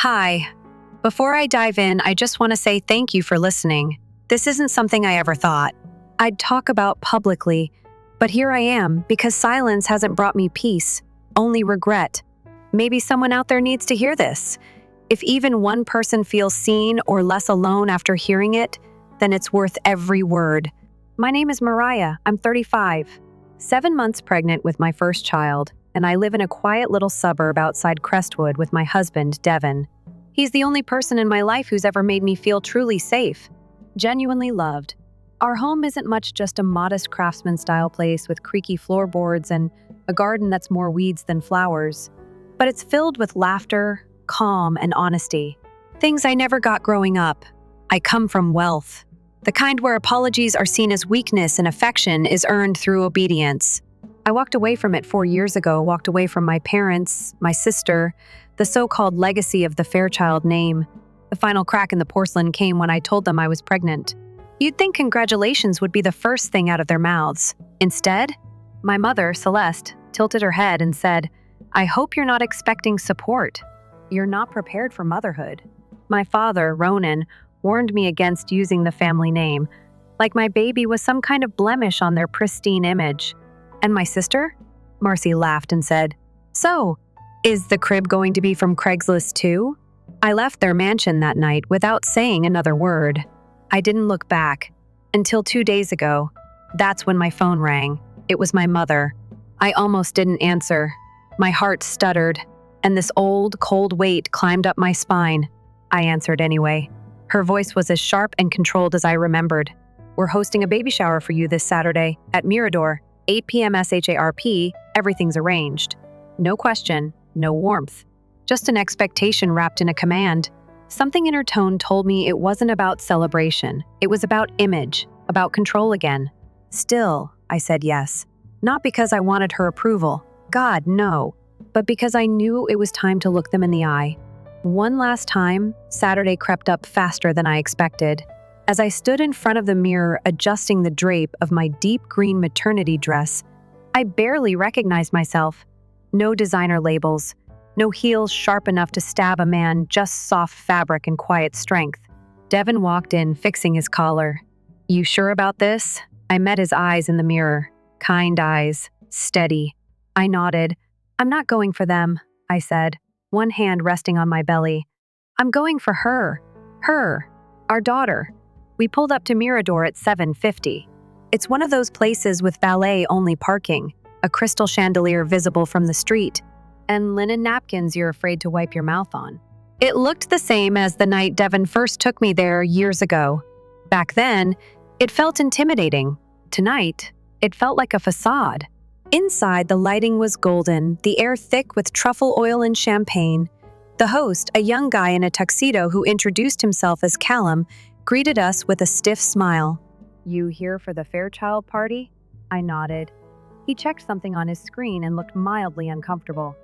Hi. Before I dive in, I just want to say thank you for listening. This isn't something I ever thought I'd talk about publicly, but here I am because silence hasn't brought me peace, only regret. Maybe someone out there needs to hear this. If even one person feels seen or less alone after hearing it, then it's worth every word. My name is Mariah. I'm 35, 7 months pregnant with my first child, and I live in a quiet little suburb outside Crestwood with my husband, Devin. He's the only person in my life who's ever made me feel truly safe, genuinely loved. Our home isn't much just a modest craftsman-style place with creaky floorboards and a garden that's more weeds than flowers. But it's filled with laughter, calm, and honesty. Things I never got growing up. I come from wealth. The kind where apologies are seen as weakness and affection is earned through obedience. I walked away from it 4 years ago, walked away from my parents, my sister, the so-called legacy of the Fairchild name. The final crack in the porcelain came when I told them I was pregnant. You'd think congratulations would be the first thing out of their mouths. Instead, my mother, Celeste, tilted her head and said, "I hope you're not expecting support. You're not prepared for motherhood." My father, Ronan, warned me against using the family name, like my baby was some kind of blemish on their pristine image. And my sister? Marcy laughed and said, "So, is the crib going to be from Craigslist too?" I left their mansion that night without saying another word. I didn't look back until 2 days ago. That's when my phone rang. It was my mother. I almost didn't answer. My heart stuttered, and this old, cold weight climbed up my spine. I answered anyway. Her voice was as sharp and controlled as I remembered. "We're hosting a baby shower for you this Saturday at Mirador, 8 p.m. SHARP, everything's arranged." No question, no warmth. Just an expectation wrapped in a command. Something in her tone told me it wasn't about celebration. It was about image, about control again. Still, I said yes. Not because I wanted her approval. God, no. But because I knew it was time to look them in the eye. One last time, Saturday crept up faster than I expected. As I stood in front of the mirror adjusting the drape of my deep green maternity dress, I barely recognized myself. No designer labels, no heels sharp enough to stab a man, just soft fabric and quiet strength. Devin walked in, fixing his collar. "You sure about this?" I met his eyes in the mirror. Kind eyes, steady. I nodded. "I'm not going for them," I said, one hand resting on my belly. "I'm going for her. Her. Our daughter." We pulled up to Mirador at 7:50. It's one of those places with valet-only parking, a crystal chandelier visible from the street, and linen napkins you're afraid to wipe your mouth on. It looked the same as the night Devin first took me there years ago. Back then, it felt intimidating. Tonight, it felt like a facade. Inside, the lighting was golden, the air thick with truffle oil and champagne. The host, a young guy in a tuxedo who introduced himself as Callum, greeted us with a stiff smile. "You here for the Fairchild party?" I nodded. He checked something on his screen and looked mildly uncomfortable.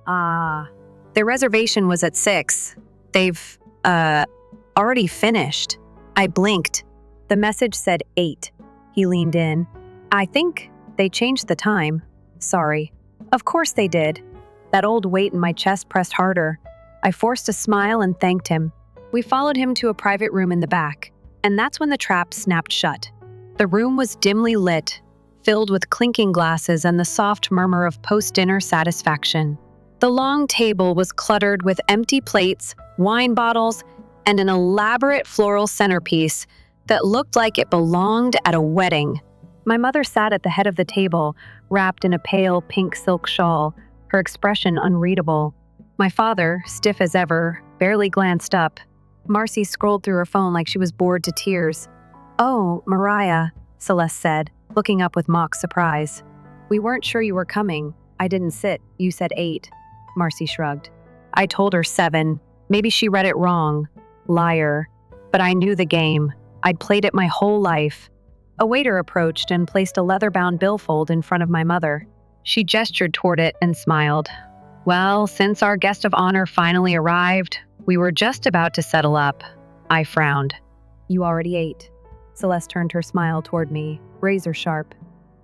The reservation was at 6. They've, already finished." I blinked. The message said 8. He leaned in. "I think they changed the time. Sorry." Of course they did. That old weight in my chest pressed harder. I forced a smile and thanked him. We followed him to a private room in the back, and that's when the trap snapped shut. The room was dimly lit, filled with clinking glasses and the soft murmur of post-dinner satisfaction. The long table was cluttered with empty plates, wine bottles, and an elaborate floral centerpiece that looked like it belonged at a wedding. My mother sat at the head of the table, wrapped in a pale pink silk shawl, her expression unreadable. My father, stiff as ever, barely glanced up. Marcy scrolled through her phone like she was bored to tears. "Oh, Mariah," Celeste said, looking up with mock surprise. "We weren't sure you were coming. I didn't sit. You said 8. Marcy shrugged. I told her 7. Maybe she read it wrong. Liar. But I knew the game. I'd played it my whole life. A waiter approached and placed a leather-bound billfold in front of my mother. She gestured toward it and smiled. "Well, since our guest of honor finally arrived, we were just about to settle up." I frowned. "You already ate." Celeste turned her smile toward me, razor sharp.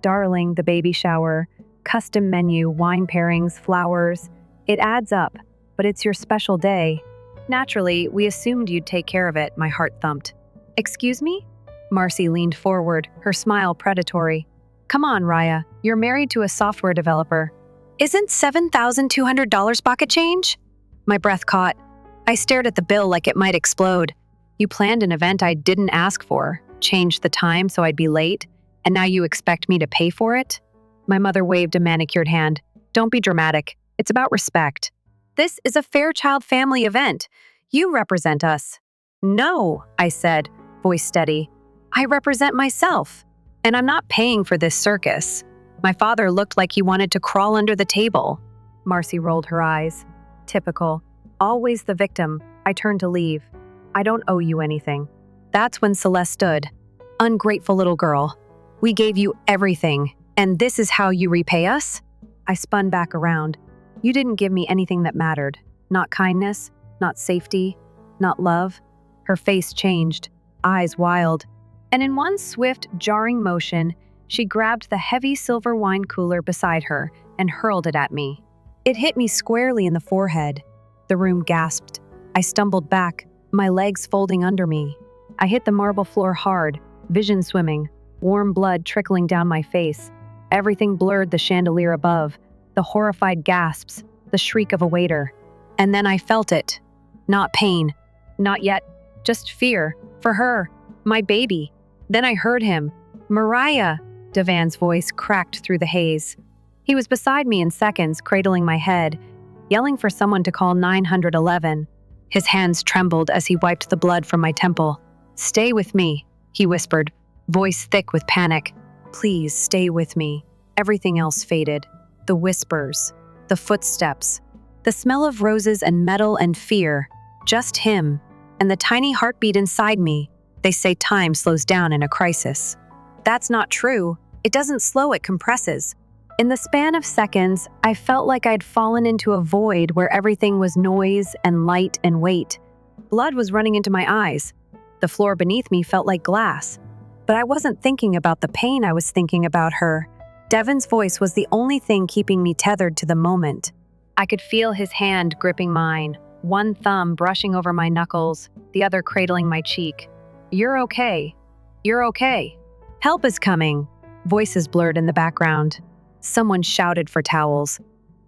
"Darling, the baby shower, custom menu, wine pairings, flowers. It adds up, but it's your special day." Naturally, we assumed you'd take care of it, my heart thumped. Excuse me? Marcy leaned forward, her smile predatory. Come on, Raya, you're married to a software developer. Isn't $7,200 pocket change? My breath caught. I stared at the bill like it might explode. You planned an event I didn't ask for, changed the time so I'd be late, and now you expect me to pay for it? My mother waved a manicured hand. Don't be dramatic. It's about respect. This is a Fairchild family event. You represent us. No, I said, voice steady. I represent myself, and I'm not paying for this circus. My father looked like he wanted to crawl under the table. Marcy rolled her eyes. Typical. Always the victim. I turned to leave. I don't owe you anything. That's when Celeste stood. Ungrateful little girl. We gave you everything, and this is how you repay us? I spun back around. You didn't give me anything that mattered. Not kindness, not safety, not love. Her face changed, eyes wild. And in one swift, jarring motion, she grabbed the heavy silver wine cooler beside her and hurled it at me. It hit me squarely in the forehead. The room gasped. I stumbled back, my legs folding under me. I hit the marble floor hard, vision swimming, warm blood trickling down my face. Everything blurred, the chandelier above, the horrified gasps, the shriek of a waiter. And then I felt it. Not pain. Not yet. Just fear. For her. My baby. Then I heard him. Mariah! Devan's voice cracked through the haze. He was beside me in seconds, cradling my head, yelling for someone to call 911. His hands trembled as he wiped the blood from my temple. Stay with me, he whispered, voice thick with panic. Please stay with me. Everything else faded. The whispers, the footsteps, the smell of roses and metal and fear. Just him, and the tiny heartbeat inside me. They say time slows down in a crisis. That's not true. It doesn't slow, it compresses. In the span of seconds, I felt like I'd fallen into a void where everything was noise and light and weight. Blood was running into my eyes. The floor beneath me felt like glass. But I wasn't thinking about the pain, I was thinking about her. Devan's voice was the only thing keeping me tethered to the moment. I could feel his hand gripping mine, one thumb brushing over my knuckles, the other cradling my cheek. You're okay. You're okay. Help is coming. Voices blurred in the background. Someone shouted for towels.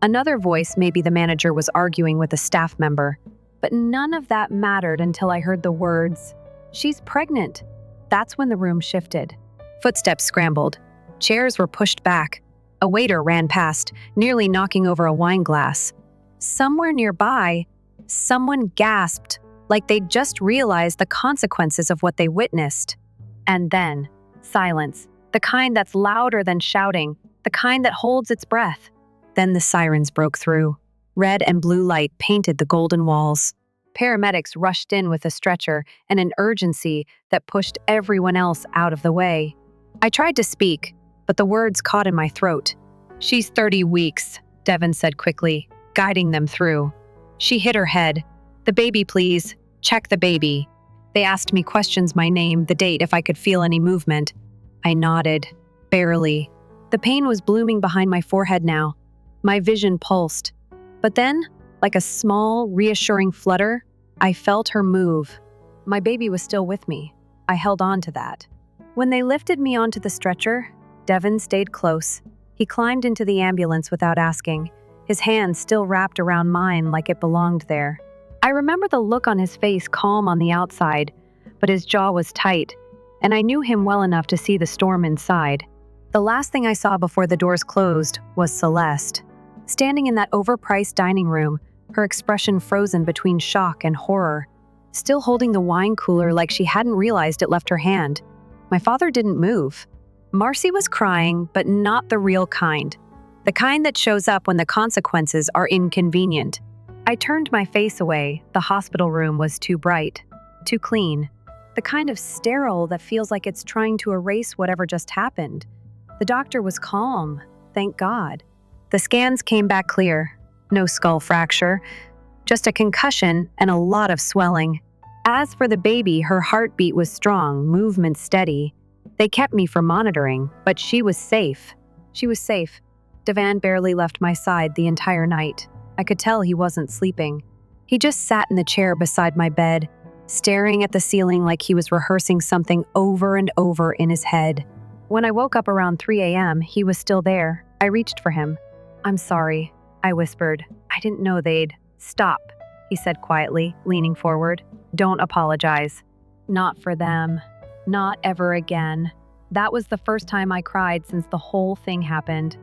Another voice, maybe the manager, was arguing with a staff member. But none of that mattered until I heard the words, "She's pregnant." That's when the room shifted. Footsteps scrambled. Chairs were pushed back. A waiter ran past, nearly knocking over a wine glass. Somewhere nearby, someone gasped, like they'd just realized the consequences of what they witnessed. And then, silence. The kind that's louder than shouting. The kind that holds its breath. Then the sirens broke through. Red and blue light painted the golden walls. Paramedics rushed in with a stretcher and an urgency that pushed everyone else out of the way. I tried to speak, but the words caught in my throat. She's 30 weeks, Devan said quickly, guiding them through. She hit her head. The baby, please. Check the baby. They asked me questions, my name, the date, if I could feel any movement. I nodded. Barely. The pain was blooming behind my forehead now. My vision pulsed. But then, like a small, reassuring flutter, I felt her move. My baby was still with me. I held on to that. When they lifted me onto the stretcher, Devan stayed close. He climbed into the ambulance without asking, his hand still wrapped around mine like it belonged there. I remember the look on his face, calm on the outside, but his jaw was tight, and I knew him well enough to see the storm inside. The last thing I saw before the doors closed was Celeste. Standing in that overpriced dining room, her expression frozen between shock and horror, still holding the wine cooler like she hadn't realized it left her hand. My father didn't move. Marcy was crying, but not the real kind. The kind that shows up when the consequences are inconvenient. I turned my face away. The hospital room was too bright, too clean. The kind of sterile that feels like it's trying to erase whatever just happened. The doctor was calm, thank God. The scans came back clear. No skull fracture, just a concussion and a lot of swelling. As for the baby, her heartbeat was strong, movement steady. They kept me for monitoring, but she was safe. She was safe. Devan barely left my side the entire night. I could tell he wasn't sleeping. He just sat in the chair beside my bed, staring at the ceiling like he was rehearsing something over and over in his head. When I woke up around 3 a.m., he was still there. I reached for him. "I'm sorry," I whispered. "I didn't know they'd—" "Stop," he said quietly, leaning forward. "Don't apologize. Not for them. Not ever again." That was the first time I cried since the whole thing happened.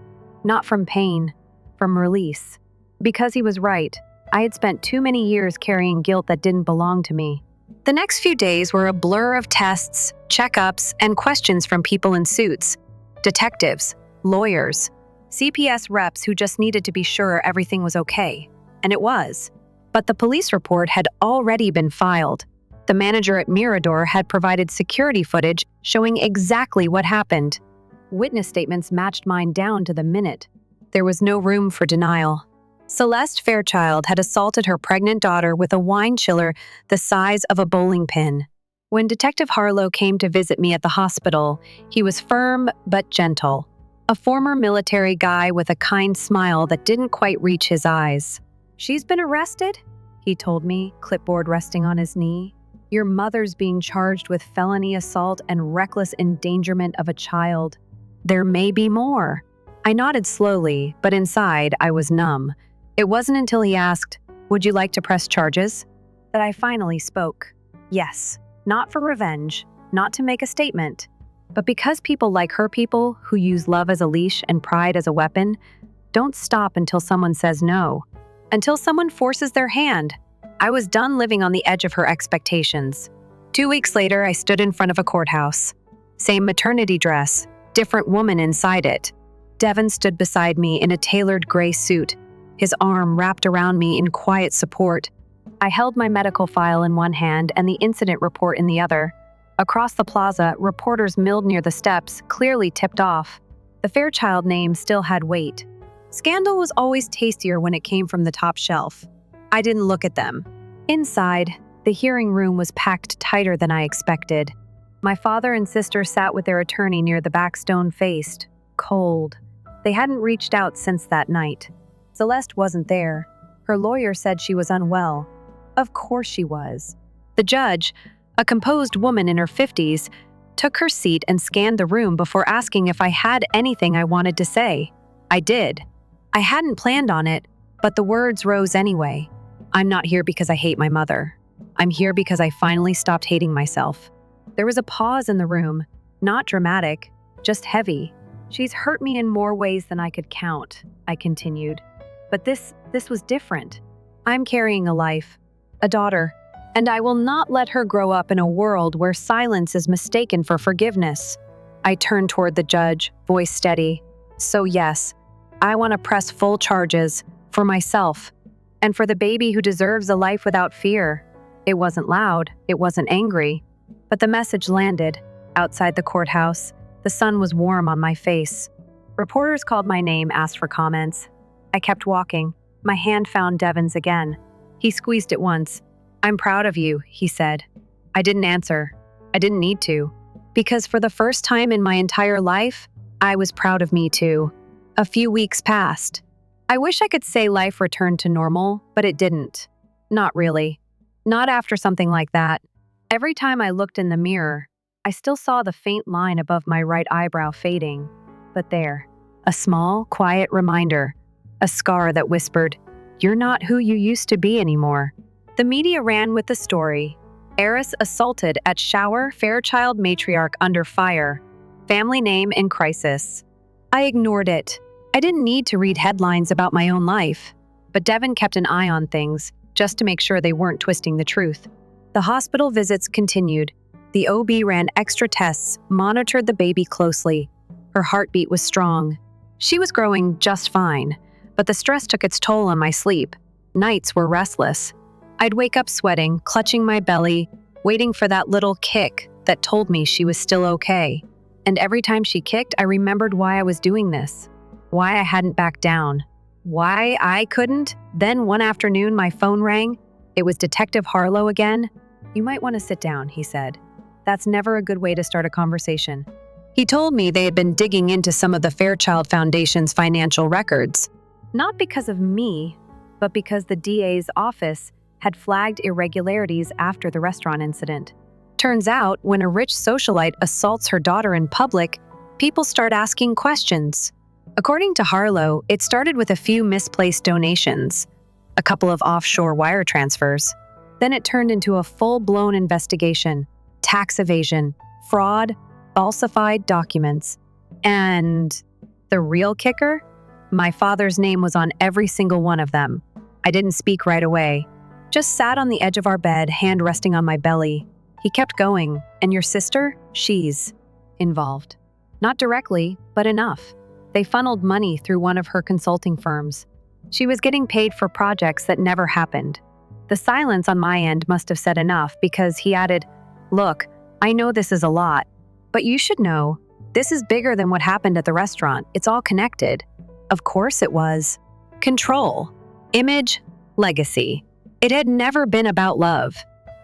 Not from pain, from release. Because he was right. I had spent too many years carrying guilt that didn't belong to me. The next few days were a blur of tests, checkups, and questions from people in suits. Detectives, lawyers, CPS reps who just needed to be sure everything was okay. And it was. But the police report had already been filed. The manager at Mirador had provided security footage showing exactly what happened. Witness statements matched mine down to the minute. There was no room for denial. Celeste Fairchild had assaulted her pregnant daughter with a wine chiller the size of a bowling pin. When Detective Harlow came to visit me at the hospital, he was firm but gentle. A former military guy with a kind smile that didn't quite reach his eyes. "She's been arrested?" he told me, clipboard resting on his knee. "Your mother's being charged with felony assault and reckless endangerment of a child. There may be more." I nodded slowly, but inside I was numb. It wasn't until he asked, "Would you like to press charges?" that I finally spoke. Yes, not for revenge, not to make a statement, but because people like her people, who use love as a leash and pride as a weapon, don't stop until someone says no, until someone forces their hand. I was done living on the edge of her expectations. 2 weeks later, I stood in front of a courthouse. Same maternity dress, different woman inside it. Devin stood beside me in a tailored gray suit, his arm wrapped around me in quiet support. I held my medical file in one hand and the incident report in the other. Across the plaza, reporters milled near the steps, clearly tipped off. The Fairchild name still had weight. Scandal was always tastier when it came from the top shelf. I didn't look at them. Inside, the hearing room was packed tighter than I expected. My father and sister sat with their attorney near the back, stone-faced, cold. They hadn't reached out since that night. Celeste wasn't there. Her lawyer said she was unwell. Of course she was. The judge, a composed woman in her 50s, took her seat and scanned the room before asking if I had anything I wanted to say. I did. I hadn't planned on it, but the words rose anyway. "I'm not here because I hate my mother. I'm here because I finally stopped hating myself." There was a pause in the room, not dramatic, just heavy. "She's hurt me in more ways than I could count," I continued. "But this was different. I'm carrying a life, a daughter, and I will not let her grow up in a world where silence is mistaken for forgiveness." I turned toward the judge, voice steady. "So yes, I want to press full charges for myself and for the baby who deserves a life without fear." It wasn't loud, it wasn't angry, but the message landed. Outside the courthouse, the sun was warm on my face. Reporters called my name, asked for comments. I kept walking. My hand found Devin's again. He squeezed it once. "I'm proud of you," he said. I didn't answer. I didn't need to. Because for the first time in my entire life, I was proud of me too. A few weeks passed. I wish I could say life returned to normal, but it didn't. Not really. Not after something like that. Every time I looked in the mirror, I still saw the faint line above my right eyebrow fading. But there, a small, quiet reminder. A scar that whispered, "You're not who you used to be anymore." The media ran with the story. Heiress assaulted at shower, Fairchild matriarch under fire. Family name in crisis. I ignored it. I didn't need to read headlines about my own life. But Devin kept an eye on things, just to make sure they weren't twisting the truth. The hospital visits continued. The OB ran extra tests, monitored the baby closely. Her heartbeat was strong. She was growing just fine. But the stress took its toll on my sleep. Nights were restless. I'd wake up sweating, clutching my belly, waiting for that little kick that told me she was still okay. And every time she kicked, I remembered why I was doing this, why I hadn't backed down, why I couldn't. Then one afternoon, my phone rang. It was Detective Harlow again. "You might want to sit down," he said. That's never a good way to start a conversation. He told me they had been digging into some of the Fairchild Foundation's financial records. Not because of me, but because the DA's office had flagged irregularities after the restaurant incident. Turns out, when a rich socialite assaults her daughter in public, people start asking questions. According to Harlow, it started with a few misplaced donations, a couple of offshore wire transfers. Then it turned into a full-blown investigation, tax evasion, fraud, falsified documents. And the real kicker? My father's name was on every single one of them. I didn't speak right away. Just sat on the edge of our bed, hand resting on my belly. He kept going. And your sister? She's involved. Not directly, but enough. They funneled money through one of her consulting firms. She was getting paid for projects that never happened. The silence on my end must have said enough because he added, "Look, I know this is a lot, but you should know, this is bigger than what happened at the restaurant. It's all connected." Of course it was. Control, image, legacy. It had never been about love.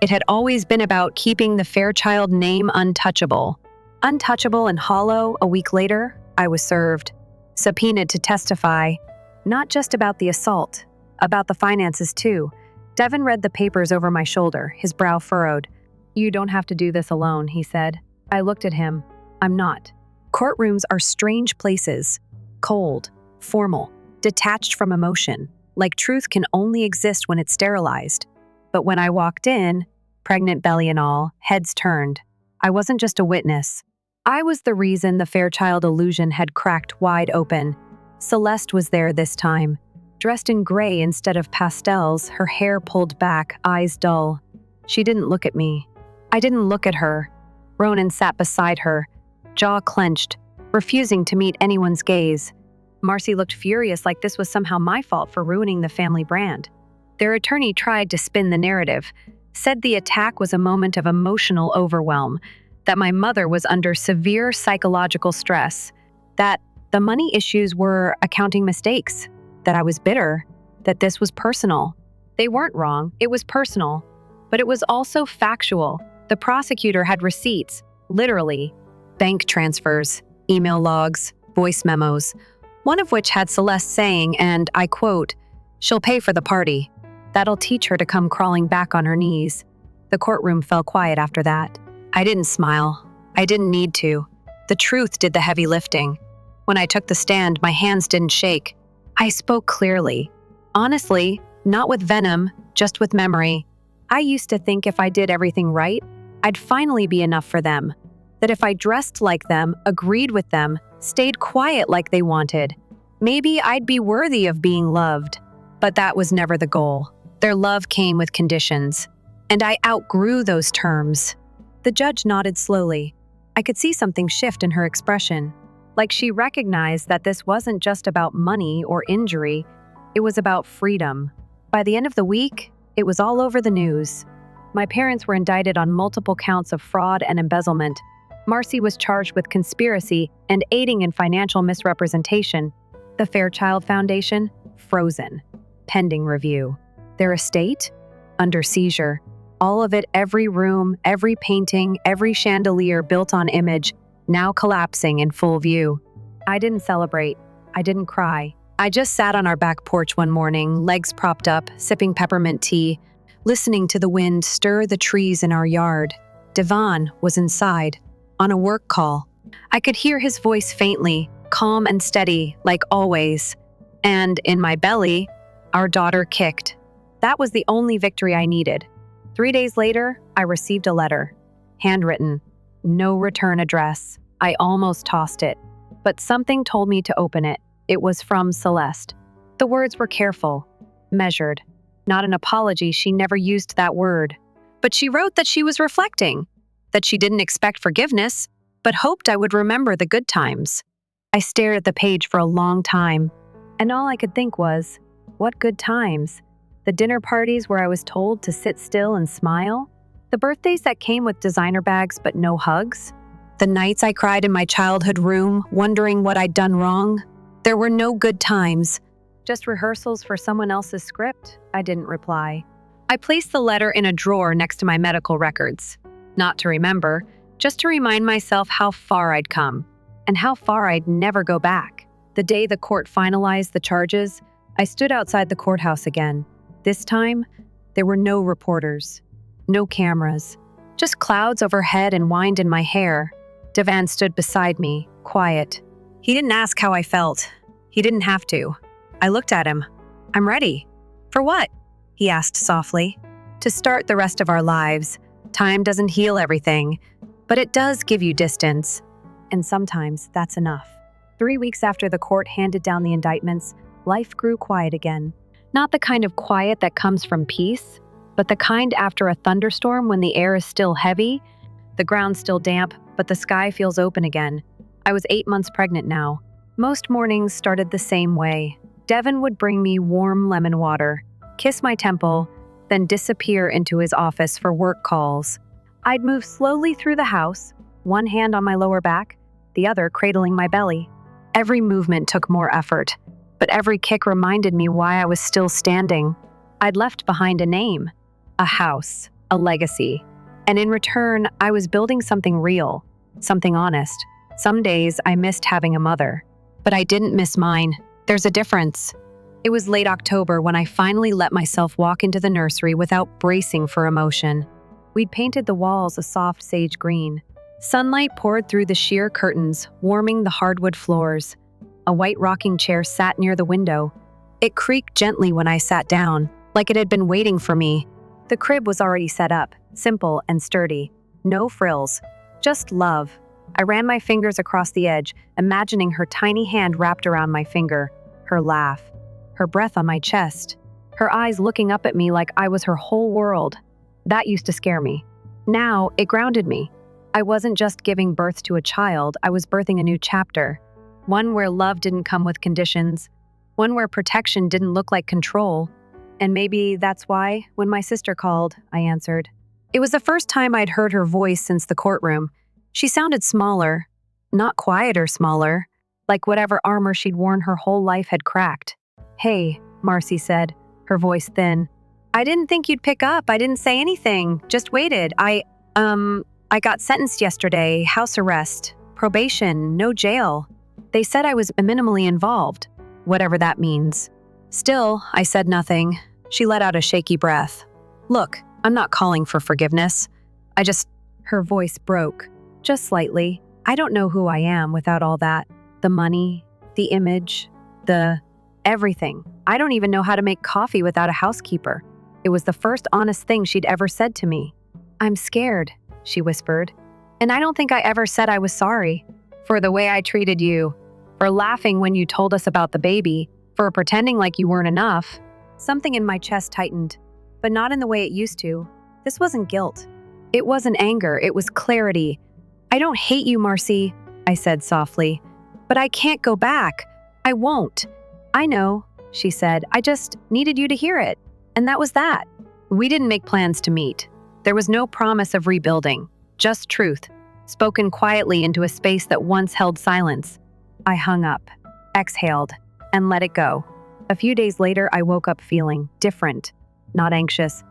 It had always been about keeping the Fairchild name untouchable. Untouchable and hollow. A week later, I was served, subpoenaed to testify, not just about the assault, about the finances too. Devin read the papers over my shoulder, his brow furrowed. "You don't have to do this alone," he said. I looked at him. "I'm not." Courtrooms are strange places. Cold, formal, detached from emotion, like truth can only exist when it's sterilized. But when I walked in, pregnant belly and all, heads turned. I wasn't just a witness. I was the reason the Fairchild illusion had cracked wide open. Celeste was there this time, dressed in gray instead of pastels, her hair pulled back, eyes dull. She didn't look at me. I didn't look at her. Ronan sat beside her, jaw clenched, refusing to meet anyone's gaze. Marcy looked furious, like this was somehow my fault for ruining the family brand. Their attorney tried to spin the narrative, said the attack was a moment of emotional overwhelm, that my mother was under severe psychological stress, that the money issues were accounting mistakes, that I was bitter, that this was personal. They weren't wrong, it was personal, but it was also factual. The prosecutor had receipts, literally, bank transfers, email logs, voice memos, one of which had Celeste saying, and I quote, "She'll pay for the party. That'll teach her to come crawling back on her knees." The courtroom fell quiet after that. I didn't smile. I didn't need to. The truth did the heavy lifting. When I took the stand, my hands didn't shake. I spoke clearly. Honestly, not with venom, just with memory. I used to think if I did everything right, I'd finally be enough for them. That if I dressed like them, agreed with them, stayed quiet like they wanted, maybe I'd be worthy of being loved. But that was never the goal. Their love came with conditions, and I outgrew those terms. The judge nodded slowly. I could see something shift in her expression, like she recognized that this wasn't just about money or injury, it was about freedom. By the end of the week, it was all over the news. My parents were indicted on multiple counts of fraud and embezzlement. Marcy was charged with conspiracy and aiding in financial misrepresentation. The Fairchild Foundation, frozen, pending review. Their estate, under seizure. All of it, every room, every painting, every chandelier built on image, now collapsing in full view. I didn't celebrate. I didn't cry. I just sat on our back porch one morning, legs propped up, sipping peppermint tea, listening to the wind stir the trees in our yard. Devon was inside, on a work call. I could hear his voice faintly, calm and steady, like always. And in my belly, our daughter kicked. That was the only victory I needed. 3 days later, I received a letter. Handwritten. No return address. I almost tossed it. But something told me to open it. It was from Celeste. The words were careful, measured. Not an apology, she never used that word. But she wrote that she was reflecting, that she didn't expect forgiveness, but hoped I would remember the good times. I stared at the page for a long time, and all I could think was, what good times? The dinner parties where I was told to sit still and smile? The birthdays that came with designer bags but no hugs? The nights I cried in my childhood room, wondering what I'd done wrong? There were no good times. Just rehearsals for someone else's script? I didn't reply. I placed the letter in a drawer next to my medical records. Not to remember, just to remind myself how far I'd come, and how far I'd never go back. The day the court finalized the charges, I stood outside the courthouse again. This time, There were no reporters, no cameras, just clouds overhead and wind in my hair. Devan stood beside me, quiet. He didn't ask how I felt. He didn't have to. I looked at him. I'm ready. For what? He asked softly. To start the rest of our lives. Time doesn't heal everything, but it does give you distance. And sometimes that's enough. 3 weeks after the court handed down the indictments, life grew quiet again. Not the kind of quiet that comes from peace, but the kind after a thunderstorm when the air is still heavy, the ground still damp, but the sky feels open again. I was 8 months pregnant now. Most mornings started the same way. Devin would bring me warm lemon water, kiss my temple, then disappear into his office for work calls. I'd move slowly through the house, one hand on my lower back, the other cradling my belly. Every movement took more effort, but every kick reminded me why I was still standing. I'd left behind a name, a house, a legacy. And in return, I was building something real, something honest. Some days I missed having a mother, but I didn't miss mine. There's a difference. It was late October when I finally let myself walk into the nursery without bracing for emotion. We'd painted the walls a soft sage green. Sunlight poured through the sheer curtains, warming the hardwood floors. A white rocking chair sat near the window. It creaked gently when I sat down, like it had been waiting for me. The crib was already set up, simple and sturdy. No frills, just love. I ran my fingers across the edge, imagining her tiny hand wrapped around my finger, her laugh, her breath on my chest, her eyes looking up at me like I was her whole world. That used to scare me. Now, it grounded me. I wasn't just giving birth to a child, I was birthing a new chapter. One where love didn't come with conditions. One where protection didn't look like control. And maybe that's why, when my sister called, I answered. It was the first time I'd heard her voice since the courtroom. She sounded smaller, not quieter smaller, like whatever armor she'd worn her whole life had cracked. Hey, Marcy said, her voice thin. I didn't think you'd pick up. I didn't say anything. Just waited. I got sentenced yesterday, house arrest, probation, no jail. They said I was minimally involved, whatever that means. Still, I said nothing. She let out a shaky breath. Look, I'm not calling for forgiveness. Her voice broke, just slightly. I don't know who I am without all that. The money, the image, the everything. I don't even know how to make coffee without a housekeeper. It was the first honest thing she'd ever said to me. I'm scared, she whispered. And I don't think I ever said I was sorry. For the way I treated you. For laughing when you told us about the baby. For pretending like you weren't enough. Something in my chest tightened, but not in the way it used to. This wasn't guilt. It wasn't anger, it was clarity. I don't hate you, Marcy, I said softly. But I can't go back. I won't. I know, she said. I just needed you to hear it. And that was that. We didn't make plans to meet. There was no promise of rebuilding, just truth, spoken quietly into a space that once held silence. I hung up, exhaled, and let it go. A few days later, I woke up feeling different, not anxious,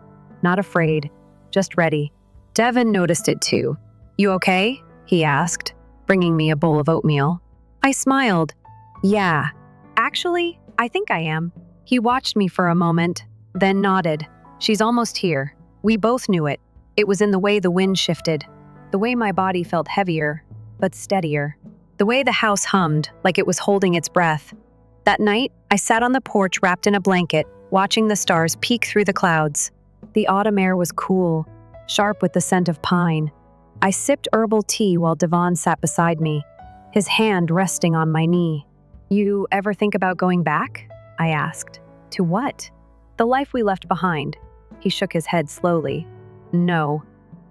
not afraid, just ready. Devin noticed it too. You okay? He asked, bringing me a bowl of oatmeal. I smiled. Yeah, actually, I think I am. He watched me for a moment, then nodded. She's almost here. We both knew it. It was in the way the wind shifted, the way my body felt heavier, but steadier, the way the house hummed like it was holding its breath. That night, I sat on the porch wrapped in a blanket, watching the stars peek through the clouds. The autumn air was cool, sharp with the scent of pine. I sipped herbal tea while Devon sat beside me, his hand resting on my knee. You ever think about going back? I asked. To what? The life we left behind. He shook his head slowly. No,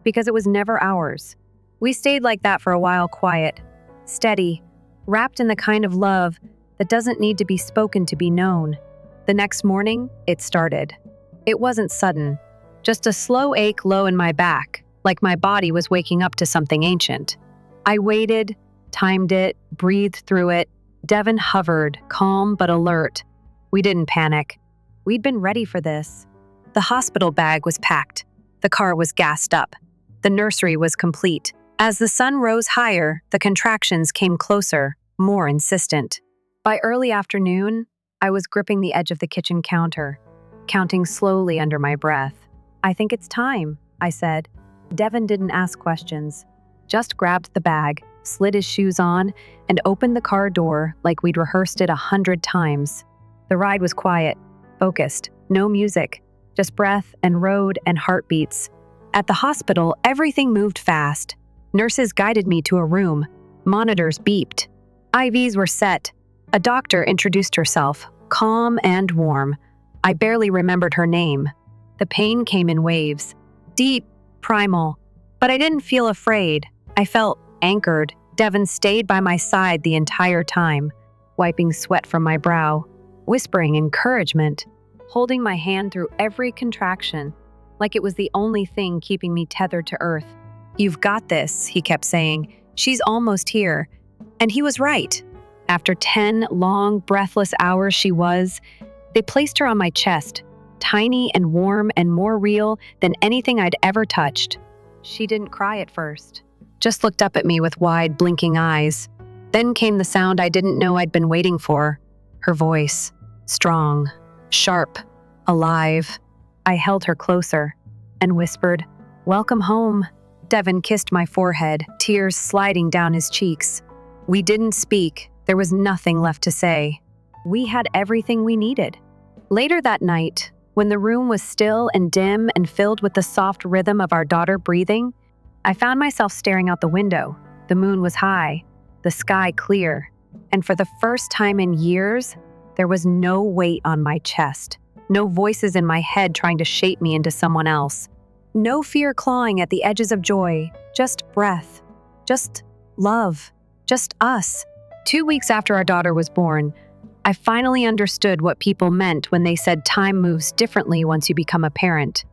because it was never ours. We stayed like that for a while, quiet, steady, wrapped in the kind of love that doesn't need to be spoken to be known. The next morning, it started. It wasn't sudden, just a slow ache low in my back, like my body was waking up to something ancient. I waited, timed it, breathed through it. Devin hovered, calm but alert. We didn't panic. We'd been ready for this. The hospital bag was packed. The car was gassed up. The nursery was complete. As the sun rose higher, the contractions came closer, more insistent. By early afternoon, I was gripping the edge of the kitchen counter, counting slowly under my breath. "I think it's time," I said. Devin didn't ask questions, just grabbed the bag, slid his shoes on, and opened the car door like we'd rehearsed it 100 times. The ride was quiet, focused, no music, just breath and road and heartbeats. At the hospital, everything moved fast. Nurses guided me to a room. Monitors beeped. IVs were set. A doctor introduced herself, calm and warm. I barely remembered her name. The pain came in waves, deep, primal. But I didn't feel afraid. I felt anchored. Devin stayed by my side the entire time, wiping sweat from my brow, whispering encouragement, holding my hand through every contraction, like it was the only thing keeping me tethered to earth. "You've got this," he kept saying. "She's almost here." And he was right. After 10 long, breathless hours they placed her on my chest, tiny and warm and more real than anything I'd ever touched. She didn't cry at first, just looked up at me with wide, blinking eyes. Then came the sound I didn't know I'd been waiting for. Her voice, strong, sharp, alive. I held her closer and whispered, "Welcome home." Devin kissed my forehead, tears sliding down his cheeks. We didn't speak. There was nothing left to say. We had everything we needed. Later that night, when the room was still and dim and filled with the soft rhythm of our daughter breathing, I found myself staring out the window. The moon was high, the sky clear, and for the first time in years, there was no weight on my chest, no voices in my head trying to shape me into someone else, no fear clawing at the edges of joy, just breath, just love, just us. 2 weeks after our daughter was born, I finally understood what people meant when they said time moves differently once you become a parent.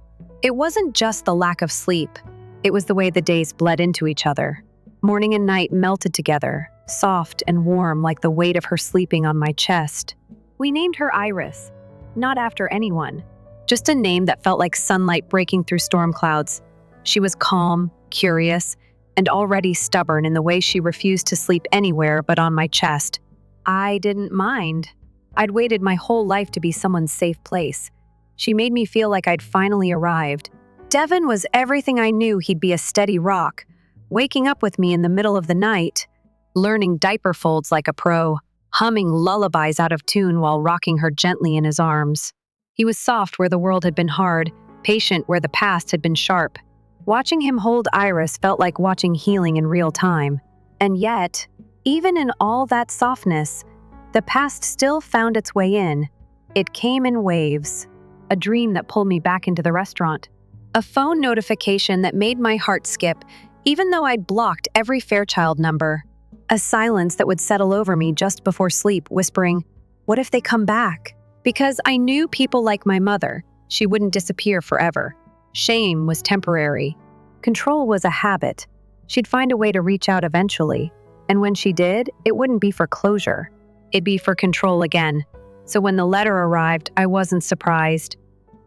It wasn't just the lack of sleep. It was the way the days bled into each other. Morning and night melted together, soft and warm like the weight of her sleeping on my chest. We named her Iris, not after anyone, just a name that felt like sunlight breaking through storm clouds. She was calm, curious, and already stubborn in the way she refused to sleep anywhere but on my chest. I didn't mind. I'd waited my whole life to be someone's safe place. She made me feel like I'd finally arrived. Devin was everything I knew he'd be: a steady rock, waking up with me in the middle of the night, learning diaper folds like a pro, humming lullabies out of tune while rocking her gently in his arms. He was soft where the world had been hard, patient where the past had been sharp. Watching him hold Iris felt like watching healing in real time. And yet, even in all that softness, the past still found its way in. It came in waves. A dream that pulled me back into the restaurant. A phone notification that made my heart skip, even though I'd blocked every Fairchild number. A silence that would settle over me just before sleep, whispering, "What if they come back?" Because I knew people like my mother, she wouldn't disappear forever. Shame was temporary. Control was a habit. She'd find a way to reach out eventually. And when she did, it wouldn't be for closure. It'd be for control again. So when the letter arrived, I wasn't surprised.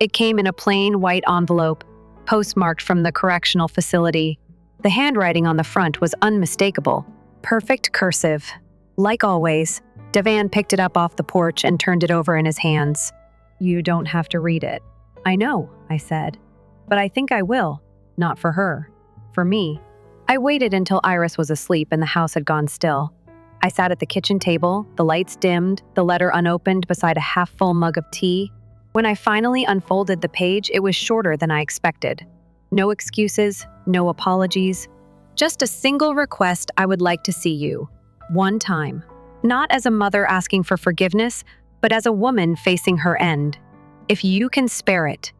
It came in a plain white envelope, postmarked from the correctional facility. The handwriting on the front was unmistakable. Perfect cursive. Like always, Devan picked it up off the porch and turned it over in his hands. "You don't have to read it." "I know," I said. "But I think I will. Not for her. For me." I waited until Iris was asleep and the house had gone still. I sat at the kitchen table, the lights dimmed, the letter unopened beside a half-full mug of tea. When I finally unfolded the page, it was shorter than I expected. No excuses, no apologies. Just a single request: I would like to see you. One time. Not as a mother asking for forgiveness, but as a woman facing her end. If you can spare it.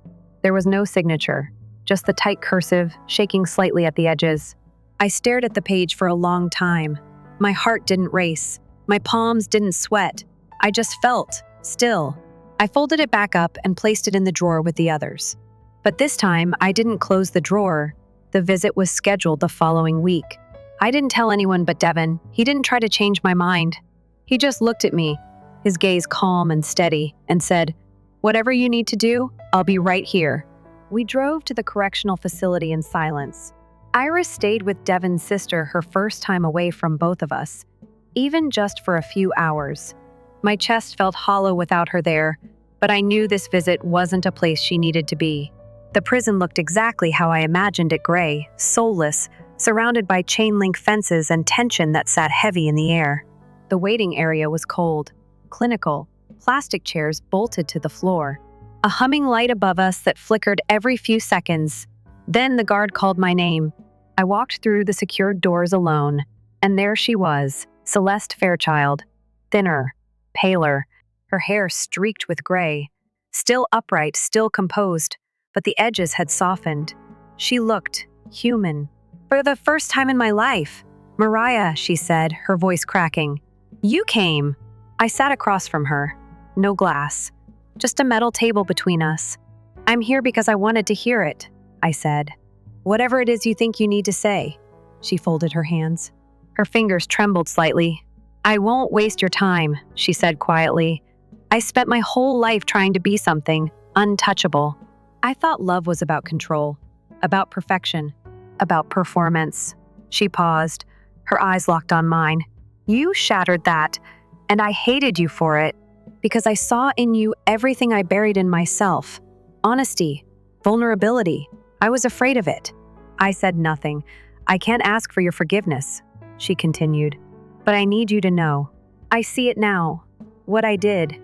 There was no signature, just the tight cursive, shaking slightly at the edges. I stared at the page for a long time. My heart didn't race. My palms didn't sweat. I just felt, still. I folded it back up and placed it in the drawer with the others. But this time, I didn't close the drawer. The visit was scheduled the following week. I didn't tell anyone but Devin. He didn't try to change my mind. He just looked at me, his gaze calm and steady, and said, "Whatever you need to do, I'll be right here." We drove to the correctional facility in silence. Iris stayed with Devin's sister her first time away from both of us, even just for a few hours. My chest felt hollow without her there, but I knew this visit wasn't a place she needed to be. The prison looked exactly how I imagined it: gray, soulless, surrounded by chain-link fences and tension that sat heavy in the air. The waiting area was cold, clinical, plastic chairs bolted to the floor. A humming light above us that flickered every few seconds. Then the guard called my name. I walked through the secured doors alone, and there she was, Celeste Fairchild. Thinner, paler, her hair streaked with gray. Still upright, still composed, but the edges had softened. She looked human. For the first time in my life. "Mariah," she said, her voice cracking. "You came." I sat across from her. No glass. Just a metal table between us. "I'm here because I wanted to hear it," I said. "Whatever it is you think you need to say." She folded her hands. Her fingers trembled slightly. "I won't waste your time," she said quietly. "I spent my whole life trying to be something untouchable. I thought love was about control, about perfection, about performance." She paused, her eyes locked on mine. "You shattered that, and I hated you for it, because I saw in you everything I buried in myself. Honesty, vulnerability. I was afraid of it." I said nothing. "I can't ask for your forgiveness," she continued. "But I need you to know. I see it now. What I did.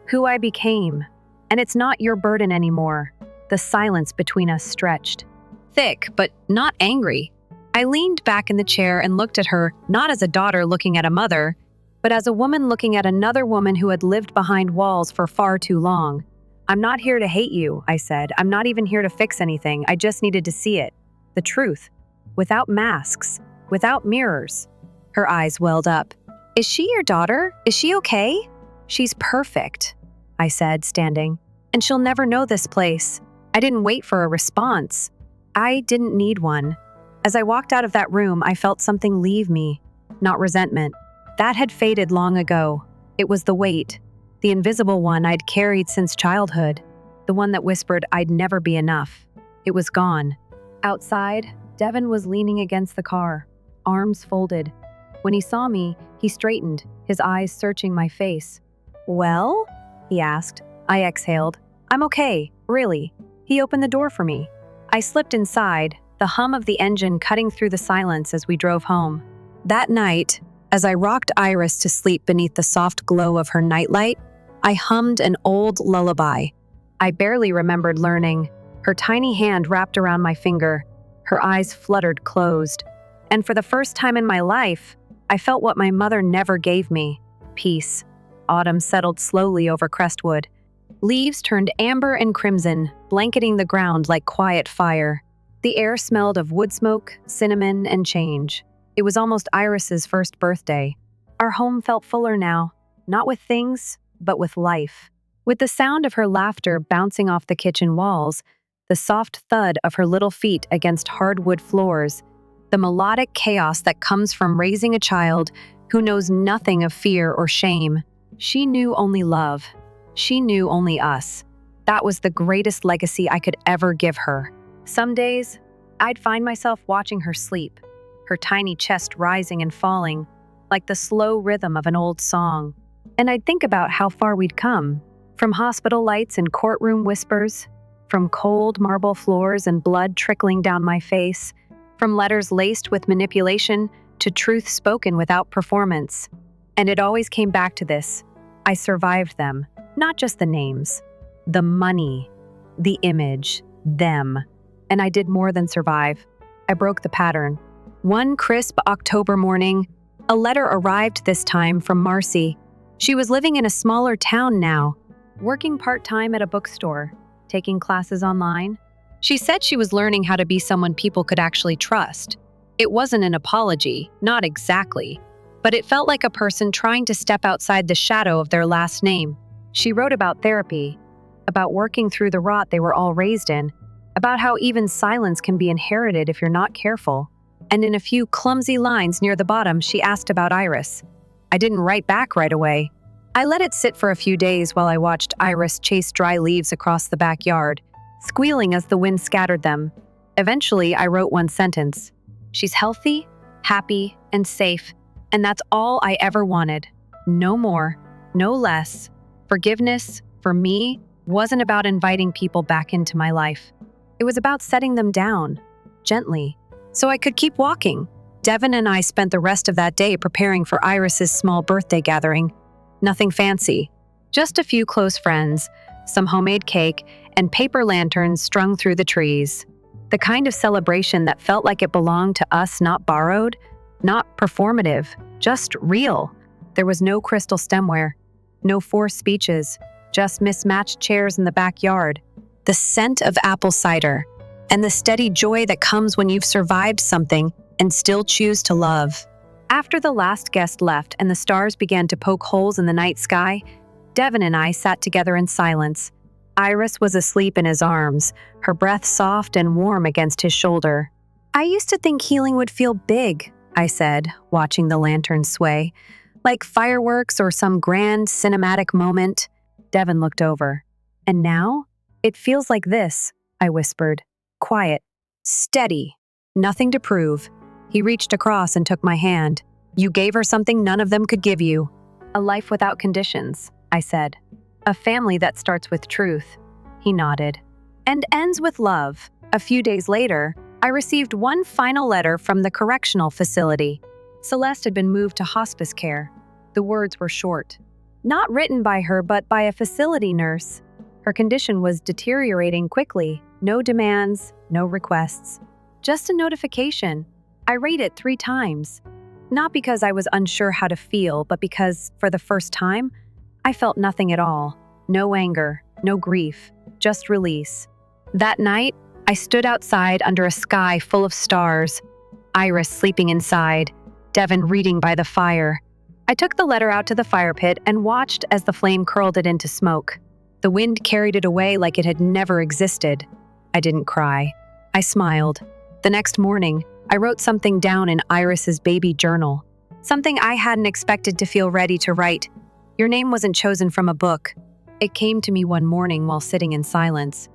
Who I became. And it's not your burden anymore." The silence between us stretched. Thick, but not angry. I leaned back in the chair and looked at her, not as a daughter looking at a mother, but as a woman looking at another woman who had lived behind walls for far too long. "I'm not here to hate you," I said. "I'm not even here to fix anything. I just needed to see it. The truth. Without masks. Without mirrors." Her eyes welled up. "Is she your daughter? Is she okay?" "She's perfect," I said, standing. "And she'll never know this place." I didn't wait for a response. I didn't need one. As I walked out of that room, I felt something leave me. Not resentment. That had faded long ago. It was the weight. The invisible one I'd carried since childhood. The one that whispered I'd never be enough. It was gone. Outside, Devin was leaning against the car, arms folded. When he saw me, he straightened, his eyes searching my face. "Well?" he asked. I exhaled. "I'm okay, really." He opened the door for me. I slipped inside, the hum of the engine cutting through the silence as we drove home. That night, as I rocked Iris to sleep beneath the soft glow of her nightlight, I hummed an old lullaby. I barely remembered learning. Her tiny hand wrapped around my finger. Her eyes fluttered closed. And for the first time in my life, I felt what my mother never gave me: peace. Autumn settled slowly over Crestwood. Leaves turned amber and crimson, blanketing the ground like quiet fire. The air smelled of wood smoke, cinnamon, and change. It was almost Iris's first birthday. Our home felt fuller now, not with things, but with life. With the sound of her laughter bouncing off the kitchen walls, the soft thud of her little feet against hardwood floors, the melodic chaos that comes from raising a child who knows nothing of fear or shame. She knew only love. She knew only us. That was the greatest legacy I could ever give her. Some days, I'd find myself watching her sleep, her tiny chest rising and falling, like the slow rhythm of an old song. And I'd think about how far we'd come, from hospital lights and courtroom whispers, from cold marble floors and blood trickling down my face, from letters laced with manipulation to truth spoken without performance. And it always came back to this. I survived them. Not just the names, the money, the image, them. And I did more than survive. I broke the pattern. One crisp October morning, a letter arrived, this time from Marcy. She was living in a smaller town now, working part-time at a bookstore, taking classes online. She said she was learning how to be someone people could actually trust. It wasn't an apology, not exactly, but it felt like a person trying to step outside the shadow of their last name. She wrote about therapy, about working through the rot they were all raised in, about how even silence can be inherited if you're not careful. And in a few clumsy lines near the bottom, she asked about Iris. I didn't write back right away. I let it sit for a few days while I watched Iris chase dry leaves across the backyard, squealing as the wind scattered them. Eventually, I wrote one sentence. She's healthy, happy, and safe, and that's all I ever wanted. No more, no less. Forgiveness, for me, wasn't about inviting people back into my life. It was about setting them down, gently, so I could keep walking. Devin and I spent the rest of that day preparing for Iris's small birthday gathering. Nothing fancy, just a few close friends, some homemade cake, and paper lanterns strung through the trees. The kind of celebration that felt like it belonged to us, not borrowed, not performative, just real. There was no crystal stemware, no forced speeches, just mismatched chairs in the backyard, the scent of apple cider, and the steady joy that comes when you've survived something and still choose to love. After the last guest left and the stars began to poke holes in the night sky, Devin and I sat together in silence. Iris was asleep in his arms, her breath soft and warm against his shoulder. "I used to think healing would feel big," I said, watching the lantern sway, "like fireworks or some grand cinematic moment." Devin looked over. "And now? It feels like this," I whispered. "Quiet, steady, nothing to prove." He reached across and took my hand. "You gave her something none of them could give you." "A life without conditions," I said. "A family that starts with truth." He nodded. "And ends with love." A few days later, I received one final letter from the correctional facility. Celeste had been moved to hospice care. The words were short. Not written by her, but by a facility nurse. Her condition was deteriorating quickly. No demands, no requests. Just a notification. I read it 3 times. Not because I was unsure how to feel, but because, for the first time, I felt nothing at all. No anger, no grief, just release. That night, I stood outside under a sky full of stars, Iris sleeping inside, Devin reading by the fire. I took the letter out to the fire pit and watched as the flame curled it into smoke. The wind carried it away like it had never existed. I didn't cry. I smiled. The next morning, I wrote something down in Iris's baby journal. Something I hadn't expected to feel ready to write. Your name wasn't chosen from a book. It came to me one morning while sitting in silence.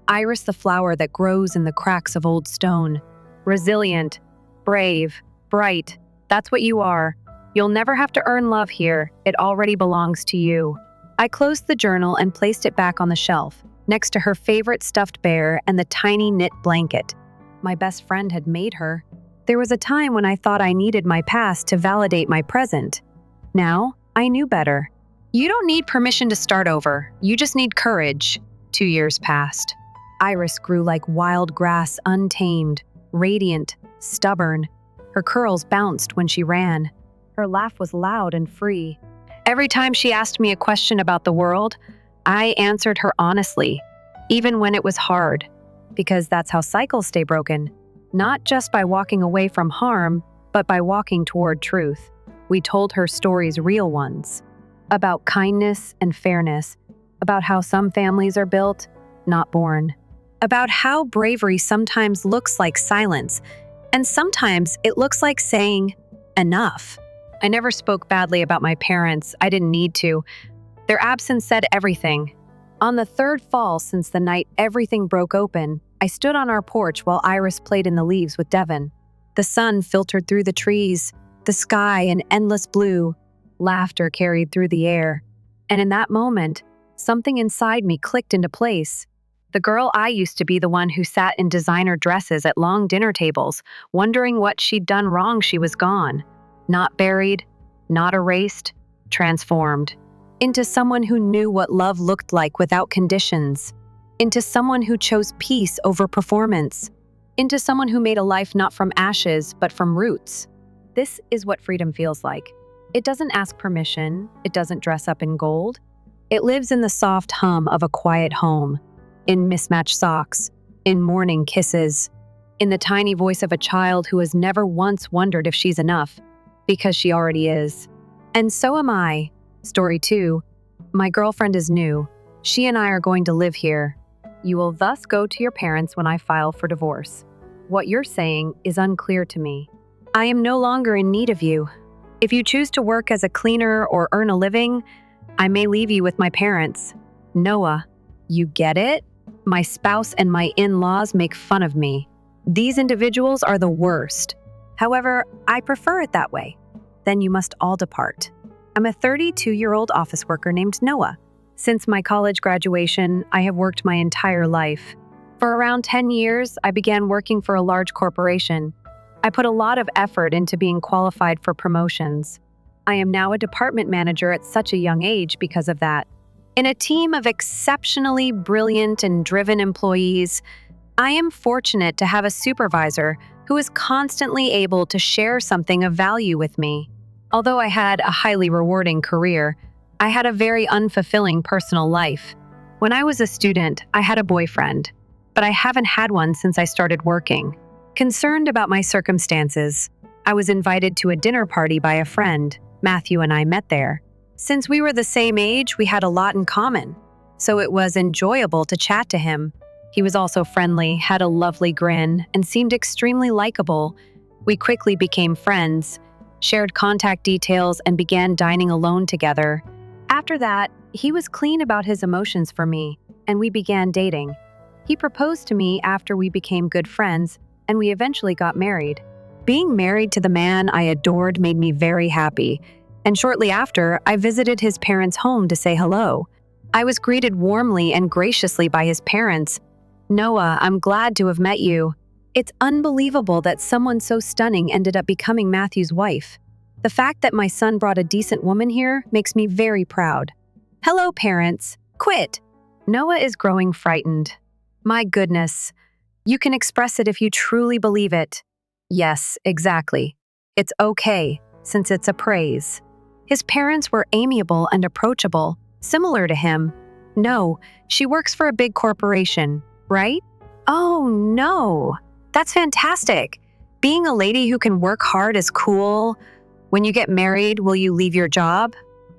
Iris, the flower that grows in the cracks of old stone. Resilient, brave, bright. That's what you are. You'll never have to earn love here. It already belongs to you. I closed the journal and placed it back on the shelf, next to her favorite stuffed bear and the tiny knit blanket. My best friend had made her. There was a time when I thought I needed my past to validate my present. Now, I knew better. You don't need permission to start over. You just need courage. 2 years passed. Iris grew like wild grass, untamed, radiant, stubborn. Her curls bounced when she ran. Her laugh was loud and free. Every time she asked me a question about the world, I answered her honestly, even when it was hard, because that's how cycles stay broken, not just by walking away from harm, but by walking toward truth. We told her stories, real ones, about kindness and fairness, about how some families are built, not born, about how bravery sometimes looks like silence, and sometimes it looks like saying, enough. I never spoke badly about my parents. I didn't need to. Their absence said everything. On the 3rd fall since the night everything broke open, I stood on our porch while Iris played in the leaves with Devin. The sun filtered through the trees, the sky an endless blue. Laughter carried through the air. And in that moment, something inside me clicked into place. The girl I used to be, the one who sat in designer dresses at long dinner tables, wondering what she'd done wrong, she was gone. Not buried, not erased, transformed. Into someone who knew what love looked like without conditions. Into someone who chose peace over performance. Into someone who made a life not from ashes, but from roots. This is what freedom feels like. It doesn't ask permission. It doesn't dress up in gold. It lives in the soft hum of a quiet home, in mismatched socks, in morning kisses, in the tiny voice of a child who has never once wondered if she's enough, because she already is. And so am I. Story 2. My girlfriend is new. She and I are going to live here. You will thus go to your parents when I file for divorce. What you're saying is unclear to me. I am no longer in need of you. If you choose to work as a cleaner or earn a living, I may leave you with my parents. Noah, you get it? My spouse and my in-laws make fun of me. These individuals are the worst. However, I prefer it that way. Then you must all depart. I'm a 32-year-old office worker named Noah. Since my college graduation, I have worked my entire life. For around 10 years, I began working for a large corporation. I put a lot of effort into being qualified for promotions. I am now a department manager at such a young age because of that. In a team of exceptionally brilliant and driven employees, I am fortunate to have a supervisor who is constantly able to share something of value with me. Although I had a highly rewarding career, I had a very unfulfilling personal life. When I was a student, I had a boyfriend, but I haven't had one since I started working. Concerned about my circumstances, I was invited to a dinner party by a friend. Matthew and I met there. Since we were the same age, we had a lot in common, so it was enjoyable to chat to him. He was also friendly, had a lovely grin, and seemed extremely likable. We quickly became friends, shared contact details, and began dining alone together. After that, he was clean about his emotions for me, and we began dating. He proposed to me after we became good friends, and we eventually got married. Being married to the man I adored made me very happy, and shortly after, I visited his parents' home to say hello. I was greeted warmly and graciously by his parents. "Noah, I'm glad to have met you. It's unbelievable that someone so stunning ended up becoming Matthew's wife. The fact that my son brought a decent woman here makes me very proud." "Hello, parents. Quit." Noah is growing frightened. "My goodness. You can express it if you truly believe it." "Yes, exactly. It's okay, since it's a praise." His parents were amiable and approachable, similar to him. "No, she works for a big corporation, right?" "Oh, no. That's fantastic. Being a lady who can work hard is cool. When you get married, will you leave your job?"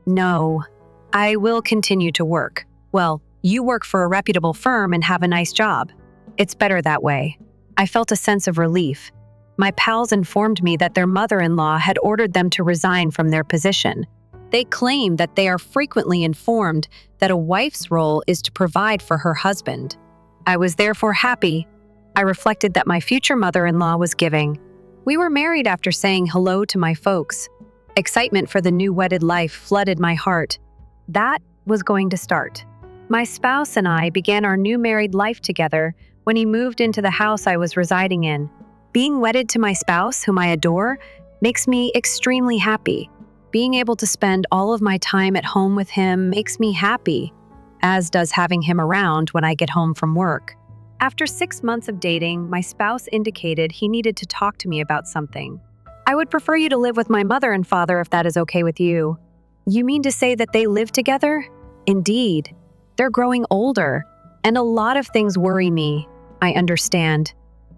"No. I will continue to work. Well, you work for a reputable firm and have a nice job. It's better that way." I felt a sense of relief. My pals informed me that their mother-in-law had ordered them to resign from their position. They claim that they are frequently informed that a wife's role is to provide for her husband. I was therefore happy. I reflected that my future mother-in-law was giving. We were married after saying hello to my folks. Excitement for the new wedded life flooded my heart. That was going to start. My spouse and I began our new married life together when he moved into the house I was residing in. Being wedded to my spouse, whom I adore, makes me extremely happy. Being able to spend all of my time at home with him makes me happy, as does having him around when I get home from work. After 6 months of dating, my spouse indicated he needed to talk to me about something. "I would prefer you to live with my mother and father if that is okay with you." "You mean to say that they live together?" "Indeed. They're growing older, and a lot of things worry me." "I understand.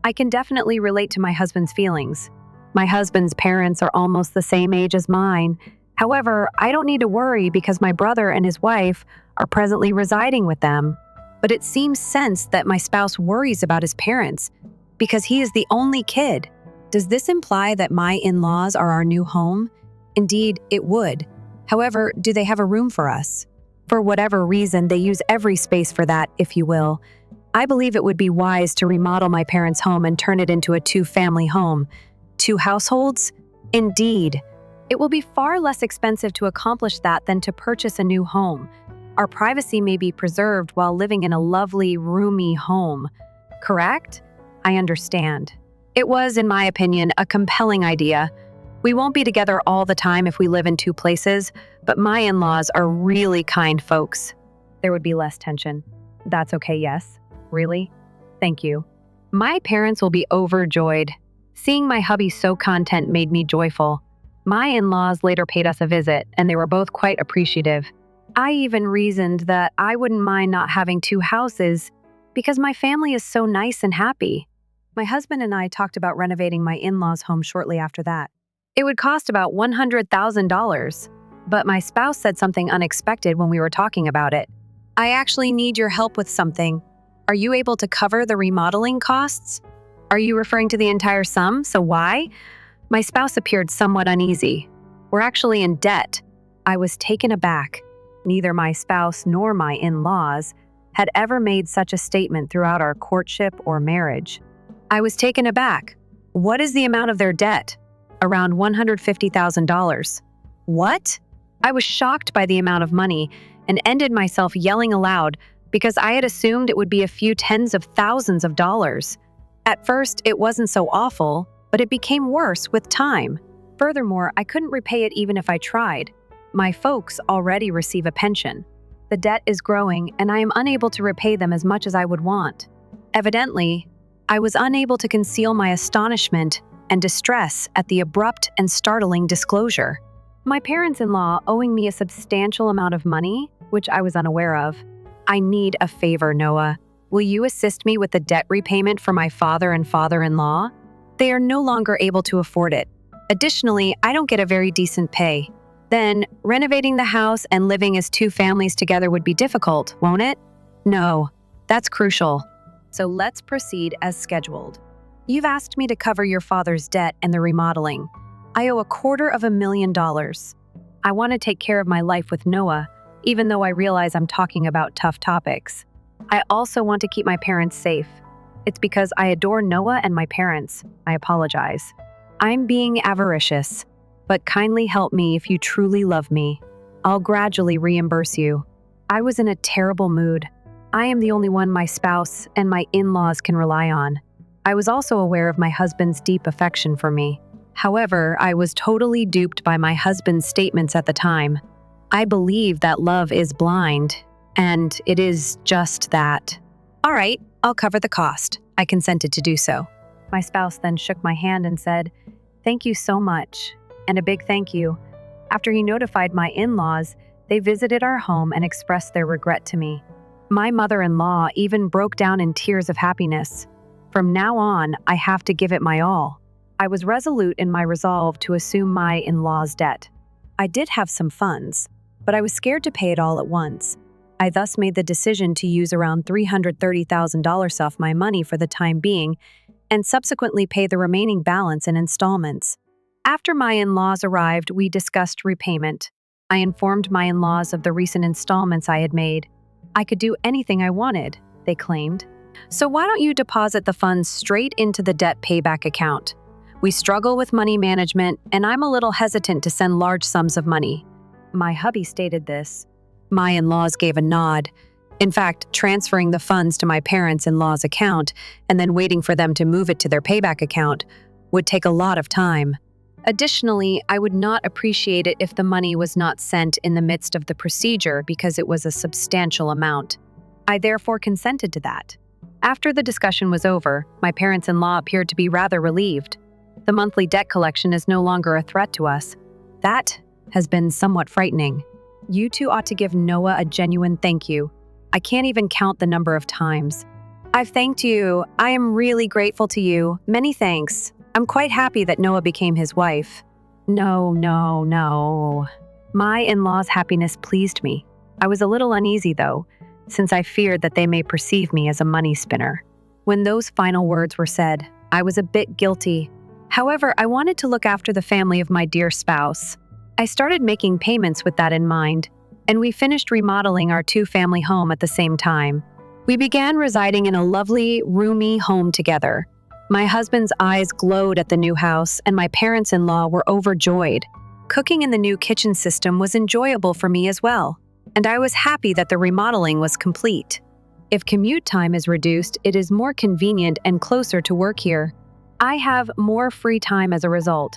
I can definitely relate to my husband's feelings. My husband's parents are almost the same age as mine. However, I don't need to worry because my brother and his wife are presently residing with them. But it seems sense that my spouse worries about his parents because he is the only kid. Does this imply that my in-laws are our new home?" "Indeed, it would. However, do they have a room for us?" "For whatever reason, they use every space for that, if you will. I believe it would be wise to remodel my parents' home and turn it into a 2-family home. 2 households? Indeed. It will be far less expensive to accomplish that than to purchase a new home. Our privacy may be preserved while living in a lovely, roomy home. Correct?" "I understand." It was, in my opinion, a compelling idea. We won't be together all the time if we live in 2 places, but my in-laws are really kind folks. There would be less tension. "That's okay, yes. Really? Thank you." My parents will be overjoyed. Seeing my hubby so content made me joyful. My in-laws later paid us a visit, and they were both quite appreciative. I even reasoned that I wouldn't mind not having 2 houses because my family is so nice and happy. My husband and I talked about renovating my in-laws' home shortly after that. It would cost about $100,000, but my spouse said something unexpected when we were talking about it. "I actually need your help with something. Are you able to cover the remodeling costs?" "Are you referring to the entire sum? So why?" My spouse appeared somewhat uneasy. "We're actually in debt." I was taken aback. Neither my spouse nor my in-laws had ever made such a statement throughout our courtship or marriage. I was taken aback. "What is the amount of their debt?" "Around $150,000. "What?" I was shocked by the amount of money and ended myself yelling aloud, because I had assumed it would be a few tens of thousands of dollars. At first, it wasn't so awful, but it became worse with time. Furthermore, I couldn't repay it even if I tried. My folks already receive a pension. The debt is growing, and I am unable to repay them as much as I would want. Evidently, I was unable to conceal my astonishment and distress at the abrupt and startling disclosure. My parents-in-law owing me a substantial amount of money, which I was unaware of. I need a favor, Noah. Will you assist me with the debt repayment for my father and father-in-law? They are no longer able to afford it. Additionally, I don't get a very decent pay. Then, renovating the house and living as two families together would be difficult, won't it? No, that's crucial. So let's proceed as scheduled. You've asked me to cover your father's debt and the remodeling. I owe $250,000. I want to take care of my life with Noah, even though I realize I'm talking about tough topics. I also want to keep my parents safe. It's because I adore Noah and my parents. I apologize. I'm being avaricious, but kindly help me if you truly love me. I'll gradually reimburse you. I was in a terrible mood. I am the only one my spouse and my in-laws can rely on. I was also aware of my husband's deep affection for me. However, I was totally duped by my husband's statements at the time. I believe that love is blind, and it is just that. All right, I'll cover the cost. I consented to do so. My spouse then shook my hand and said, "Thank you so much," and a big thank you. After he notified my in-laws, they visited our home and expressed their regret to me. My mother-in-law even broke down in tears of happiness. From now on, I have to give it my all. I was resolute in my resolve to assume my in-laws' debt. I did have some funds, but I was scared to pay it all at once. I thus made the decision to use around $330,000 off my money for the time being and subsequently pay the remaining balance in installments. After my in-laws arrived, we discussed repayment. I informed my in-laws of the recent installments I had made. I could do anything I wanted, they claimed. So why don't you deposit the funds straight into the debt payback account? We struggle with money management, and I'm a little hesitant to send large sums of money. My hubby stated this. My in-laws gave a nod. In fact, transferring the funds to my parents-in-law's account and then waiting for them to move it to their payback account would take a lot of time. Additionally, I would not appreciate it if the money was not sent in the midst of the procedure because it was a substantial amount. I therefore consented to that. After the discussion was over, my parents-in-law appeared to be rather relieved. The monthly debt collection is no longer a threat to us. That has been somewhat frightening. You two ought to give Noah a genuine thank you. I can't even count the number of times. I've thanked you. I am really grateful to you. Many thanks. I'm quite happy that Noah became his wife. No. My in-laws' happiness pleased me. I was a little uneasy, though, since I feared that they may perceive me as a money spinner. When those final words were said, I was a bit guilty. However, I wanted to look after the family of my dear spouse. I started making payments with that in mind, and we finished remodeling our two-family home at the same time. We began residing in a lovely, roomy home together. My husband's eyes glowed at the new house, and my parents-in-law were overjoyed. Cooking in the new kitchen system was enjoyable for me as well, and I was happy that the remodeling was complete. If commute time is reduced, it is more convenient and closer to work here. I have more free time as a result.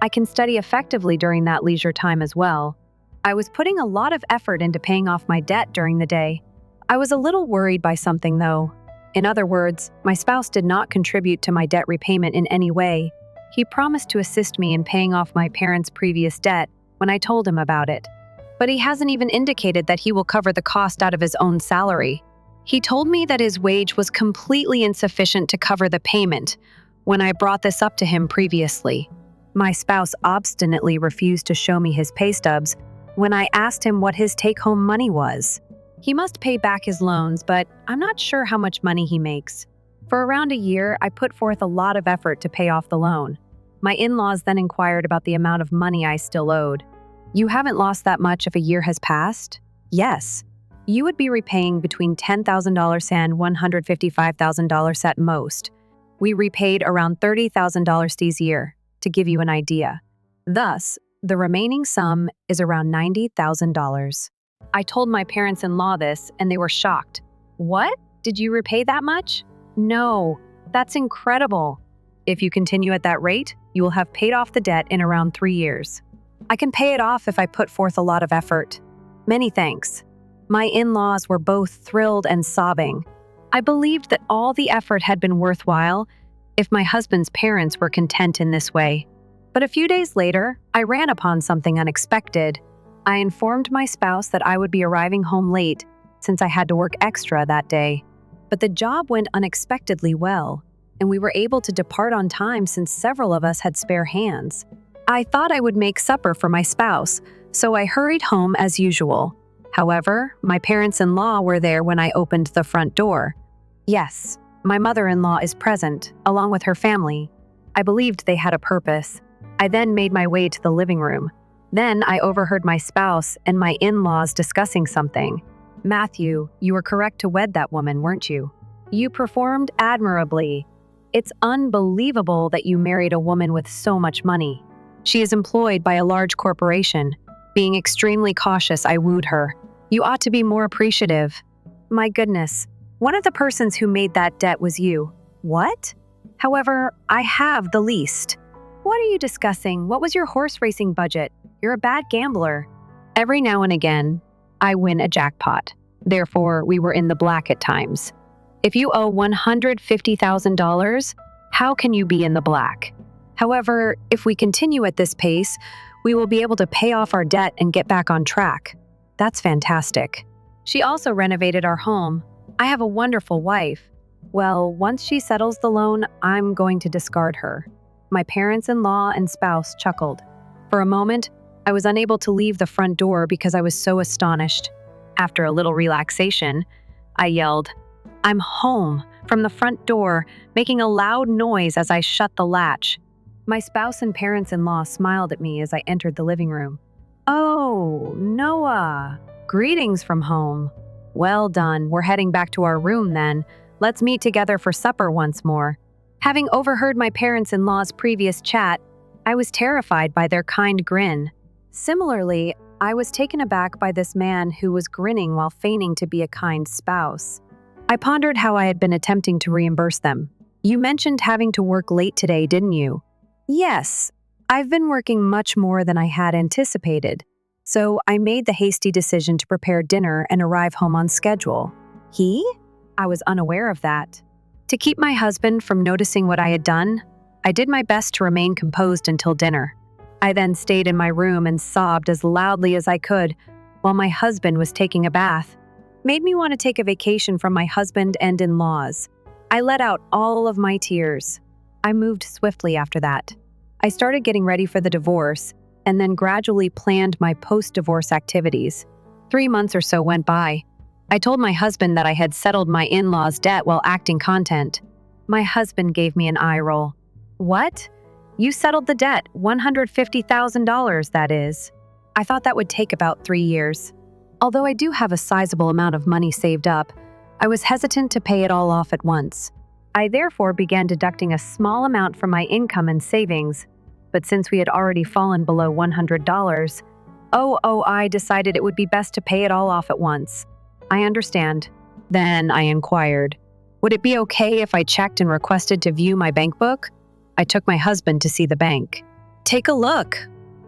I can study effectively during that leisure time as well. I was putting a lot of effort into paying off my debt during the day. I was a little worried by something, though. In other words, my spouse did not contribute to my debt repayment in any way. He promised to assist me in paying off my parents' previous debt when I told him about it. But he hasn't even indicated that he will cover the cost out of his own salary. He told me that his wage was completely insufficient to cover the payment when I brought this up to him previously. My spouse obstinately refused to show me his pay stubs when I asked him what his take-home money was. He must pay back his loans, but I'm not sure how much money he makes. For around a year, I put forth a lot of effort to pay off the loan. My in-laws then inquired about the amount of money I still owed. You haven't lost that much if a year has passed? Yes. You would be repaying between $10,000 and $155,000 at most. We repaid around $30,000 this year, to give you an idea. Thus, the remaining sum is around $90,000. I told my parents-in-law this, and they were shocked. What? Did you repay that much? No, that's incredible. If you continue at that rate, you will have paid off the debt in around 3 years. I can pay it off if I put forth a lot of effort. Many thanks. My in-laws were both thrilled and sobbing. I believed that all the effort had been worthwhile if my husband's parents were content in this way. But a few days later, I ran upon something unexpected. I informed my spouse that I would be arriving home late since I had to work extra that day. But the job went unexpectedly well, and we were able to depart on time since several of us had spare hands. I thought I would make supper for my spouse, so I hurried home as usual. However, my parents-in-law were there when I opened the front door. Yes, my mother-in-law is present, along with her family. I believed they had a purpose. I then made my way to the living room. Then I overheard my spouse and my in-laws discussing something. Matthew, you were correct to wed that woman, weren't you? You performed admirably. It's unbelievable that you married a woman with so much money. She is employed by a large corporation. Being extremely cautious, I wooed her. You ought to be more appreciative. My goodness, one of the persons who made that debt was you. What? However, I have the least. What are you discussing? What was your horse racing budget? You're a bad gambler. Every now and again, I win a jackpot. Therefore, we were in the black at times. If you owe $150,000, how can you be in the black? However, if we continue at this pace, we will be able to pay off our debt and get back on track. That's fantastic. She also renovated our home. I have a wonderful wife. Well, once she settles the loan, I'm going to discard her. My parents-in-law and spouse chuckled. For a moment, I was unable to leave the front door because I was so astonished. After a little relaxation, I yelled, "I'm home," from the front door, making a loud noise as I shut the latch. My spouse and parents-in-law smiled at me as I entered the living room. "Oh, Noah, greetings from home. Well done, we're heading back to our room then. Let's meet together for supper once more." Having overheard my parents-in-law's previous chat, I was terrified by their kind grin. Similarly, I was taken aback by this man who was grinning while feigning to be a kind spouse. I pondered how I had been attempting to reimburse them. You mentioned having to work late today, didn't you? Yes, I've been working much more than I had anticipated, so I made the hasty decision to prepare dinner and arrive home on schedule. He? I was unaware of that. To keep my husband from noticing what I had done, I did my best to remain composed until dinner. I then stayed in my room and sobbed as loudly as I could while my husband was taking a bath. Made me want to take a vacation from my husband and in-laws. I let out all of my tears. I moved swiftly after that. I started getting ready for the divorce and then gradually planned my post-divorce activities. 3 months or so went by. I told my husband that I had settled my in-laws' debt while acting content. My husband gave me an eye roll. What? You settled the debt, $150,000, that is. I thought that would take about 3 years. Although I do have a sizable amount of money saved up, I was hesitant to pay it all off at once. I therefore began deducting a small amount from my income and savings, but since we had already fallen below $100, I decided it would be best to pay it all off at once. I understand. Then I inquired, would it be okay if I checked and requested to view my bank book? I took my husband to see the bank. Take a look.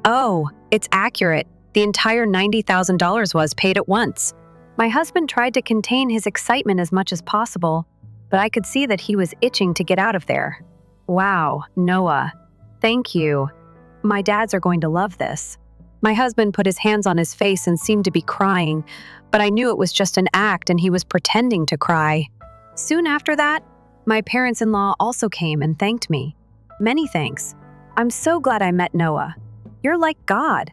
Oh, it's accurate. The entire $90,000 was paid at once. My husband tried to contain his excitement as much as possible, but I could see that he was itching to get out of there. Wow, Noah. Thank you. My dads are going to love this. My husband put his hands on his face and seemed to be crying, but I knew it was just an act and he was pretending to cry. Soon after that, my parents-in-law also came and thanked me. Many thanks. I'm so glad I met Noah. You're like God.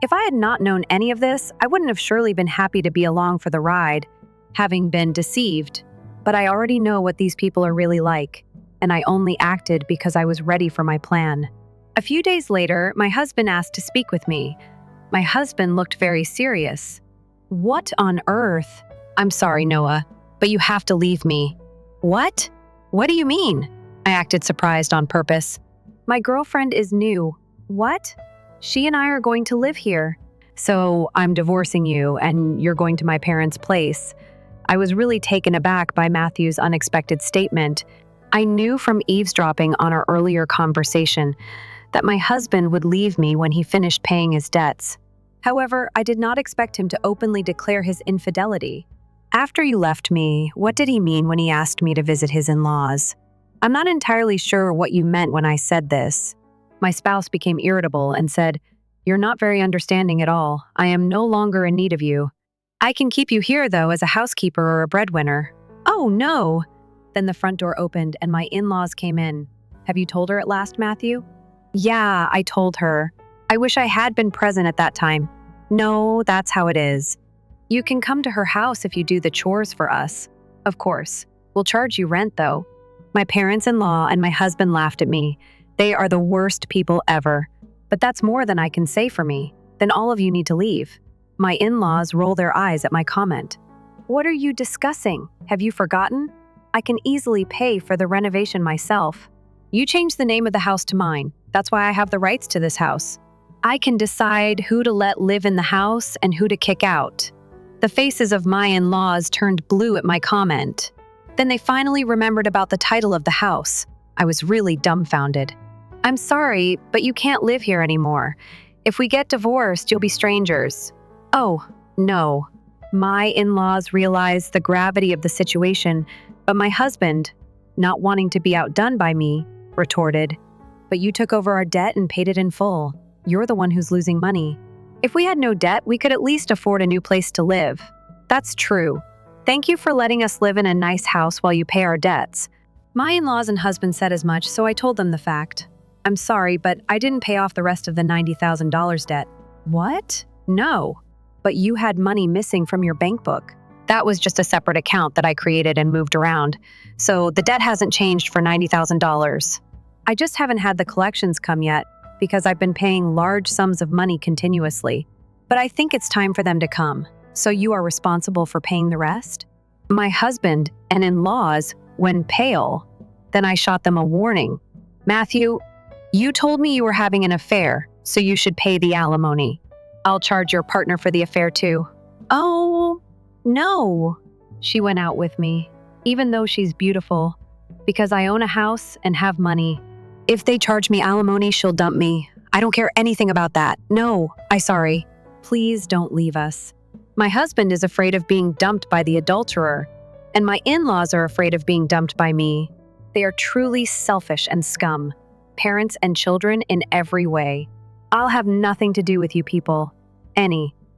If I had not known any of this, I wouldn't have surely been happy to be along for the ride, having been deceived. But I already know what these people are really like, and I only acted because I was ready for my plan. A few days later, my husband asked to speak with me. My husband looked very serious. What on earth? I'm sorry, Noah, but you have to leave me. What? What do you mean? I acted surprised on purpose. My girlfriend is new. What? She and I are going to live here. So I'm divorcing you and you're going to my parents' place. I was really taken aback by Matthew's unexpected statement. I knew from eavesdropping on our earlier conversation that my husband would leave me when he finished paying his debts. However, I did not expect him to openly declare his infidelity. After you left me, what did he mean when he asked me to visit his in-laws? I'm not entirely sure what you meant when I said this. My spouse became irritable and said, "You're not very understanding at all. I am no longer in need of you. I can keep you here, though, as a housekeeper or a breadwinner." "Oh, no." Then the front door opened and my in-laws came in. "Have you told her at last, Matthew?" "Yeah, I told her. I wish I had been present at that time." "No, that's how it is. You can come to her house if you do the chores for us. Of course. We'll charge you rent, though." My parents-in-law and my husband laughed at me. They are the worst people ever. But that's more than I can say for me. Then all of you need to leave. My in-laws roll their eyes at my comment. "What are you discussing? Have you forgotten? I can easily pay for the renovation myself. You changed the name of the house to mine. That's why I have the rights to this house. I can decide who to let live in the house and who to kick out." The faces of my in-laws turned blue at my comment. Then they finally remembered about the title of the house. I was really dumbfounded. "I'm sorry, but you can't live here anymore. If we get divorced, you'll be strangers." "Oh, no." My in-laws realized the gravity of the situation, but my husband, not wanting to be outdone by me, retorted, "But you took over our debt and paid it in full. You're the one who's losing money. If we had no debt, we could at least afford a new place to live." "That's true. Thank you for letting us live in a nice house while you pay our debts." My in-laws and husband said as much, so I told them the fact. "I'm sorry, but I didn't pay off the rest of the $90,000 debt." "What?" "No. But you had money missing from your bank book. That was just a separate account that I created and moved around. So the debt hasn't changed for $90,000. I just haven't had the collections come yet because I've been paying large sums of money continuously. But I think it's time for them to come. So you are responsible for paying the rest?" My husband and in-laws went pale. Then I shot them a warning. "Matthew, you told me you were having an affair, so you should pay the alimony. I'll charge your partner for the affair too." "Oh, no." She went out with me, even though she's beautiful, because I own a house and have money. If they charge me alimony, she'll dump me. I don't care anything about that. No, sorry. Please don't leave us. My husband is afraid of being dumped by the adulterer, and my in-laws are afraid of being dumped by me. They are truly selfish and scum, parents and children in every way. I'll have nothing to do with you people.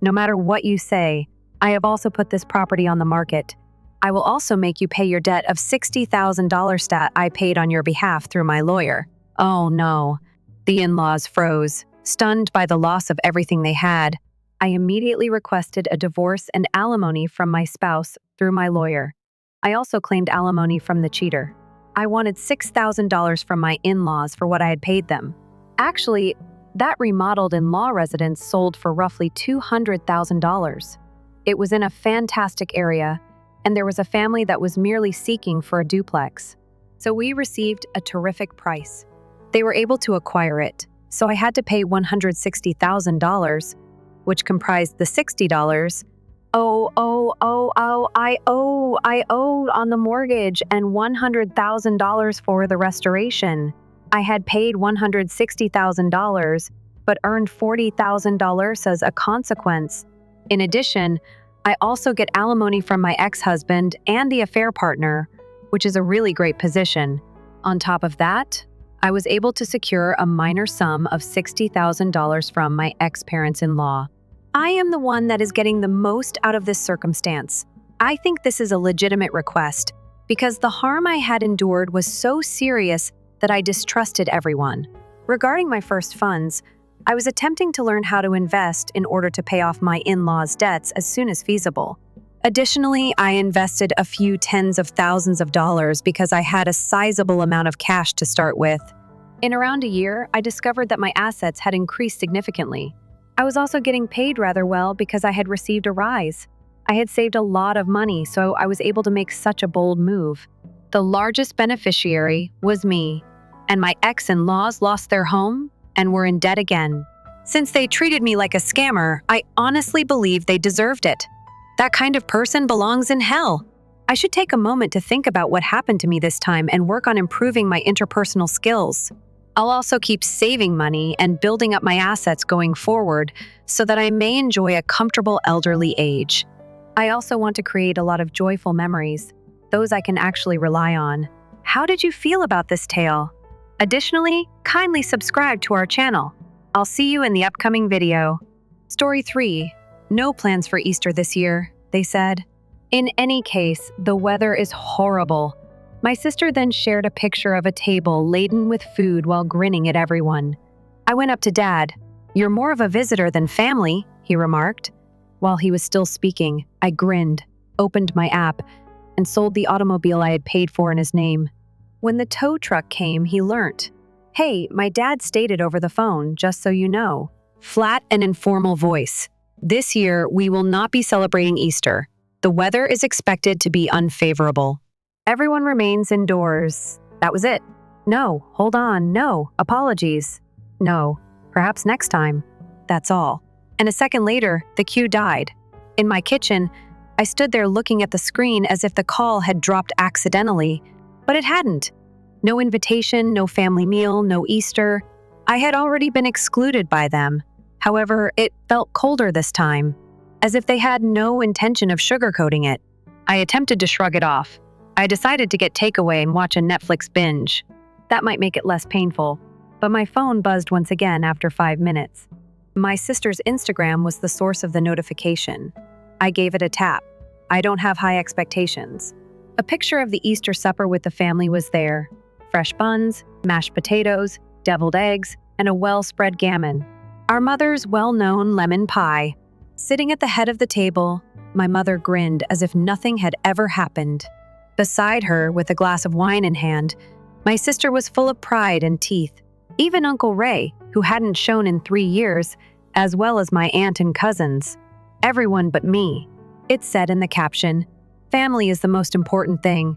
No matter what you say. I have also put this property on the market. I will also make you pay your debt of $60,000 that I paid on your behalf through my lawyer." Oh no. The in-laws froze, stunned by the loss of everything they had. I immediately requested a divorce and alimony from my spouse through my lawyer. I also claimed alimony from the cheater. I wanted $6,000 from my in-laws for what I had paid them. Actually, that remodeled in-law residence sold for roughly $200,000. It was in a fantastic area, and there was a family that was merely seeking for a duplex. So we received a terrific price. They were able to acquire it, so I had to pay $160,000, which comprised the $60 I owed on the mortgage and $100,000 for the restoration. I had paid $160,000, but earned $40,000 as a consequence. In addition, I also get alimony from my ex-husband and the affair partner, which is a really great position. On top of that, I was able to secure a minor sum of $60,000 from my ex-parents-in-law. I am the one that is getting the most out of this circumstance. I think this is a legitimate request because the harm I had endured was so serious that I distrusted everyone. Regarding my first funds, I was attempting to learn how to invest in order to pay off my in-laws' debts as soon as feasible. Additionally, I invested a few tens of thousands of dollars because I had a sizable amount of cash to start with. In around a year, I discovered that my assets had increased significantly. I was also getting paid rather well because I had received a rise. I had saved a lot of money, so I was able to make such a bold move. The largest beneficiary was me, and my ex-in-laws lost their home and were in debt again. Since they treated me like a scammer, I honestly believe they deserved it. That kind of person belongs in hell. I should take a moment to think about what happened to me this time and work on improving my interpersonal skills. I'll also keep saving money and building up my assets going forward so that I may enjoy a comfortable elderly age. I also want to create a lot of joyful memories, those I can actually rely on. How did you feel about this tale? Additionally, kindly subscribe to our channel. I'll see you in the upcoming video. Story 3. No plans for Easter this year, they said. In any case, the weather is horrible. My sister then shared a picture of a table laden with food while grinning at everyone. I went up to Dad. "You're more of a visitor than family," he remarked. While he was still speaking, I grinned, opened my app, and sold the automobile I had paid for in his name. When the tow truck came, he learnt. "Hey, my dad stated over the phone, just so you know." Flat and informal voice. "This year, we will not be celebrating Easter. The weather is expected to be unfavorable. Everyone remains indoors." That was it. "No, hold on, no, apologies. No, perhaps next time." That's all. And a second later, the queue died. In my kitchen, I stood there looking at the screen as if the call had dropped accidentally, but it hadn't. No invitation, no family meal, no Easter. I had already been excluded by them. However, it felt colder this time, as if they had no intention of sugarcoating it. I attempted to shrug it off. I decided to get takeaway and watch a Netflix binge. That might make it less painful, but my phone buzzed once again after 5 minutes. My sister's Instagram was the source of the notification. I gave it a tap. I don't have high expectations. A picture of the Easter supper with the family was there. Fresh buns, mashed potatoes, deviled eggs, and a well-spread gammon. Our mother's well-known lemon pie. Sitting at the head of the table, my mother grinned as if nothing had ever happened. Beside her, with a glass of wine in hand, my sister was full of pride and teeth. Even Uncle Ray, who hadn't shown in 3 years, as well as my aunt and cousins. Everyone but me. It said in the caption, "Family is the most important thing.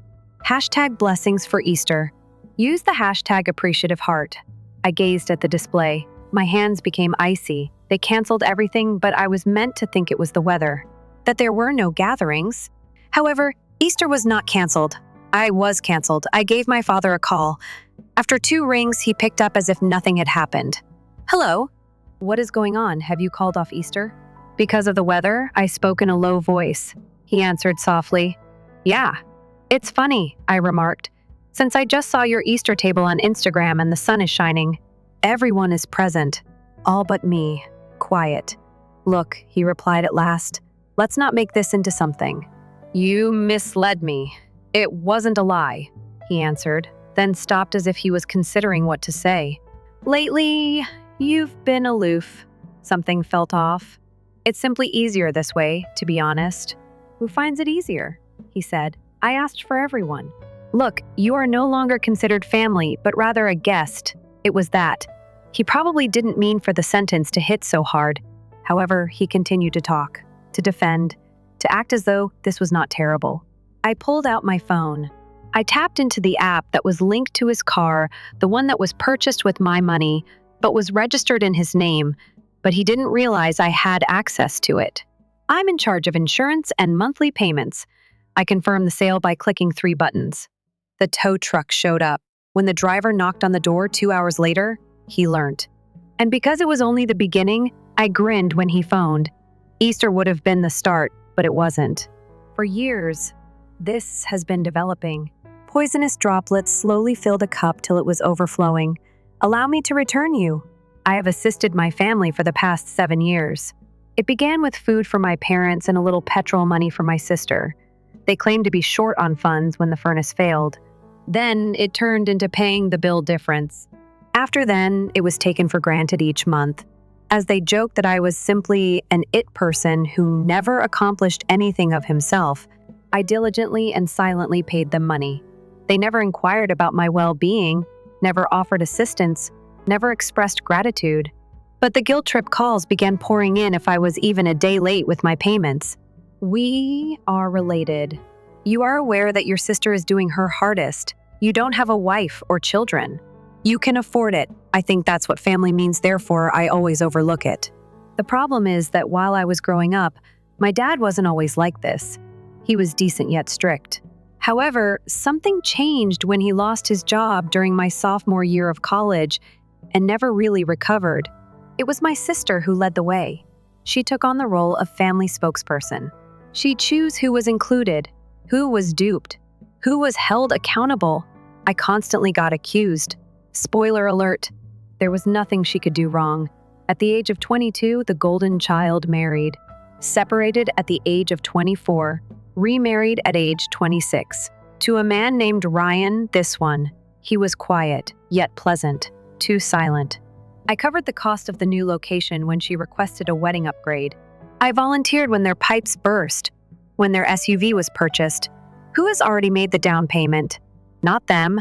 #blessings for Easter. Use the #appreciative heart." I gazed at the display. My hands became icy. They canceled everything, but I was meant to think it was the weather. That there were no gatherings. However, Easter was not canceled. I was canceled. I gave my father a call. After 2 rings, he picked up as if nothing had happened. "Hello? What is going on? Have you called off Easter?" "Because of the weather," I spoke in a low voice. He answered softly. "Yeah. It's funny," I remarked. "Since I just saw your Easter table on Instagram and the sun is shining. Everyone is present. All but me. Quiet." "Look," he replied at last. "Let's not make this into something." "You misled me. It wasn't a lie," he answered, then stopped as if he was considering what to say. "Lately, you've been aloof." Something felt off. "It's simply easier this way, to be honest." "Who finds it easier?" he said. "I asked for everyone." "Look, you are no longer considered family, but rather a guest." It was that. He probably didn't mean for the sentence to hit so hard. However, he continued to talk, to defend, to act as though this was not terrible. I pulled out my phone. I tapped into the app that was linked to his car, the one that was purchased with my money, but was registered in his name, but he didn't realize I had access to it. I'm in charge of insurance and monthly payments. I confirmed the sale by clicking 3 buttons. The tow truck showed up. When the driver knocked on the door 2 hours later, he learned. And because it was only the beginning, I grinned when he phoned. Easter would have been the start, but it wasn't. For years, this has been developing. Poisonous droplets slowly filled a cup till it was overflowing. "Allow me to return you." I have assisted my family for the past 7 years. It began with food for my parents and a little petrol money for my sister. They claimed to be short on funds when the furnace failed. Then it turned into paying the bill difference. After then, it was taken for granted each month, as they joked that I was simply an it person who never accomplished anything of himself. I diligently and silently paid them money. They never inquired about my well-being, never offered assistance, never expressed gratitude. But the guilt trip calls began pouring in if I was even a day late with my payments. We are related. You are aware that your sister is doing her hardest. You don't have a wife or children. You can afford it. I think that's what family means, therefore I always overlook it. The problem is that while I was growing up, My dad wasn't always like this. He was decent yet strict. However, something changed when he lost his job during my sophomore year of college and never really recovered. It was my sister who led the way. She took on the role of family spokesperson. She'd choose who was included, who was duped, who was held accountable. I constantly got accused. Spoiler alert, there was nothing she could do wrong. At the age of 22, the golden child married. Separated at the age of 24, remarried at age 26. To a man named Ryan, this one. He was quiet, yet pleasant, too silent. I covered the cost of the new location when she requested a wedding upgrade. I volunteered when their pipes burst, when their SUV was purchased. Who has already made the down payment? Not them.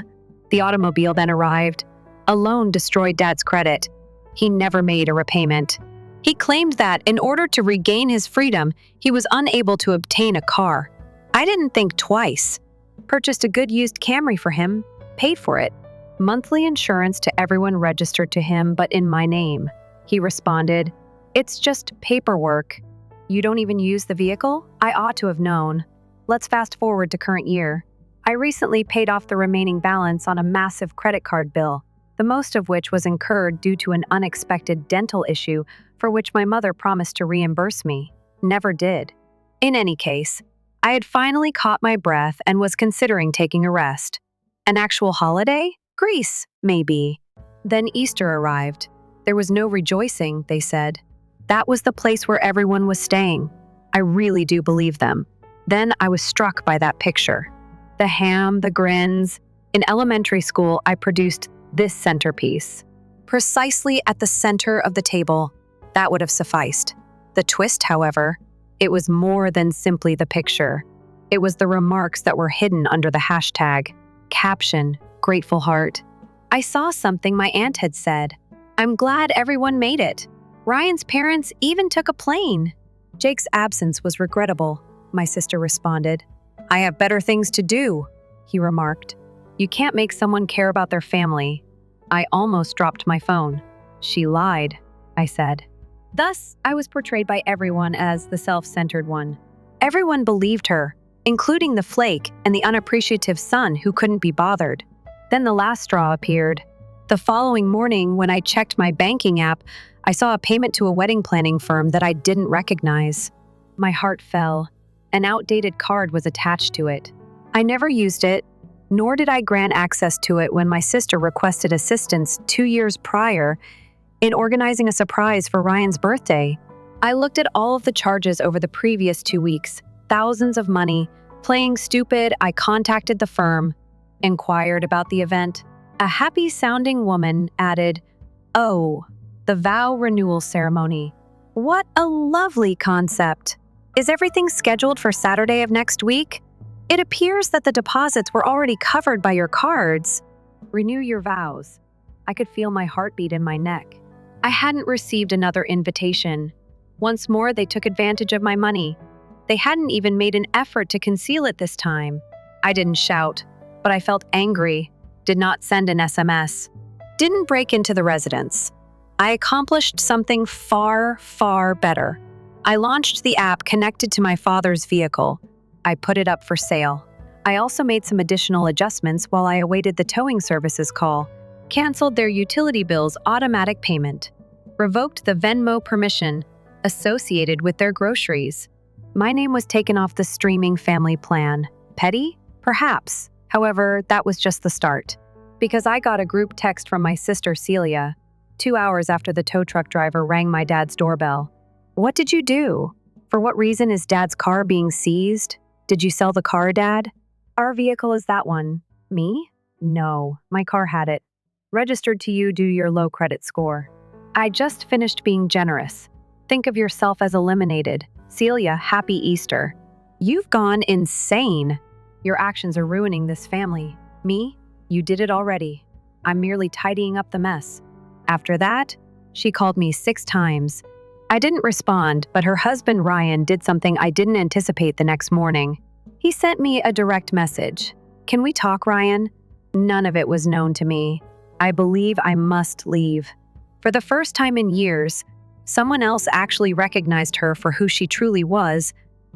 The automobile then arrived. A loan destroyed Dad's credit. He never made a repayment. He claimed that in order to regain his freedom, he was unable to obtain a car. I didn't think twice. Purchased a good used Camry for him, paid for it. Monthly insurance to everyone registered to him, but in my name. He responded, "It's just paperwork. You don't even use the vehicle? I ought to have known." Let's fast forward to current year. I recently paid off the remaining balance on a massive credit card bill, the most of which was incurred due to an unexpected dental issue for which my mother promised to reimburse me. Never did. In any case, I had finally caught my breath and was considering taking a rest. An actual holiday? Greece, maybe. Then Easter arrived. There was no rejoicing, they said. That was the place where everyone was staying. I really do believe them. Then I was struck by that picture. The ham, the grins. In elementary school, I produced this centerpiece. Precisely at the center of the table. That would have sufficed. The twist, however, it was more than simply the picture. It was the remarks that were hidden under the hashtag. Caption, grateful heart. I saw something my aunt had said. I'm glad everyone made it. Ryan's parents even took a plane. Jake's absence was regrettable, my sister responded. I have better things to do, he remarked. You can't make someone care about their family. I almost dropped my phone. She lied, I said. Thus, I was portrayed by everyone as the self-centered one. Everyone believed her, including the flake and the unappreciative son who couldn't be bothered. Then the last straw appeared. The following morning, when I checked my banking app, I saw a payment to a wedding planning firm that I didn't recognize. My heart fell. An outdated card was attached to it. I never used it, nor did I grant access to it when my sister requested assistance 2 years prior in organizing a surprise for Ryan's birthday. I looked at all of the charges over the previous 2 weeks, thousands of money. Playing stupid, I contacted the firm, inquired about the event. A happy-sounding woman added, "Oh, the vow renewal ceremony. What a lovely concept. Is everything scheduled for Saturday of next week? It appears that the deposits were already covered by your cards. Renew your vows." I could feel my heartbeat in my neck. I hadn't received another invitation. Once more, they took advantage of my money. They hadn't even made an effort to conceal it this time. I didn't shout, but I felt angry, did not send an SMS, didn't break into the residence. I accomplished something far, far better. I launched the app connected to my father's vehicle. I put it up for sale. I also made some additional adjustments while I awaited the towing service's call. Canceled their utility bill's automatic payment. Revoked the Venmo permission associated with their groceries. My name was taken off the streaming family plan. Petty? Perhaps. However, that was just the start. Because I got a group text from my sister Celia, 2 hours after the tow truck driver rang my dad's doorbell. What did you do? For what reason is Dad's car being seized? Did you sell the car, Dad? Our vehicle is that one. Me? No, my car had it. Registered to you due to your low credit score. I just finished being generous. Think of yourself as eliminated. Celia, happy Easter. You've gone insane. Your actions are ruining this family. Me? You did it already. I'm merely tidying up the mess. After that, she called me 6 times. I didn't respond, but her husband Ryan did something I didn't anticipate the next morning. He sent me a direct message. Can we talk, Ryan? None of it was known to me. I believe I must leave. For the first time in years, Someone else actually recognized her for who she truly was,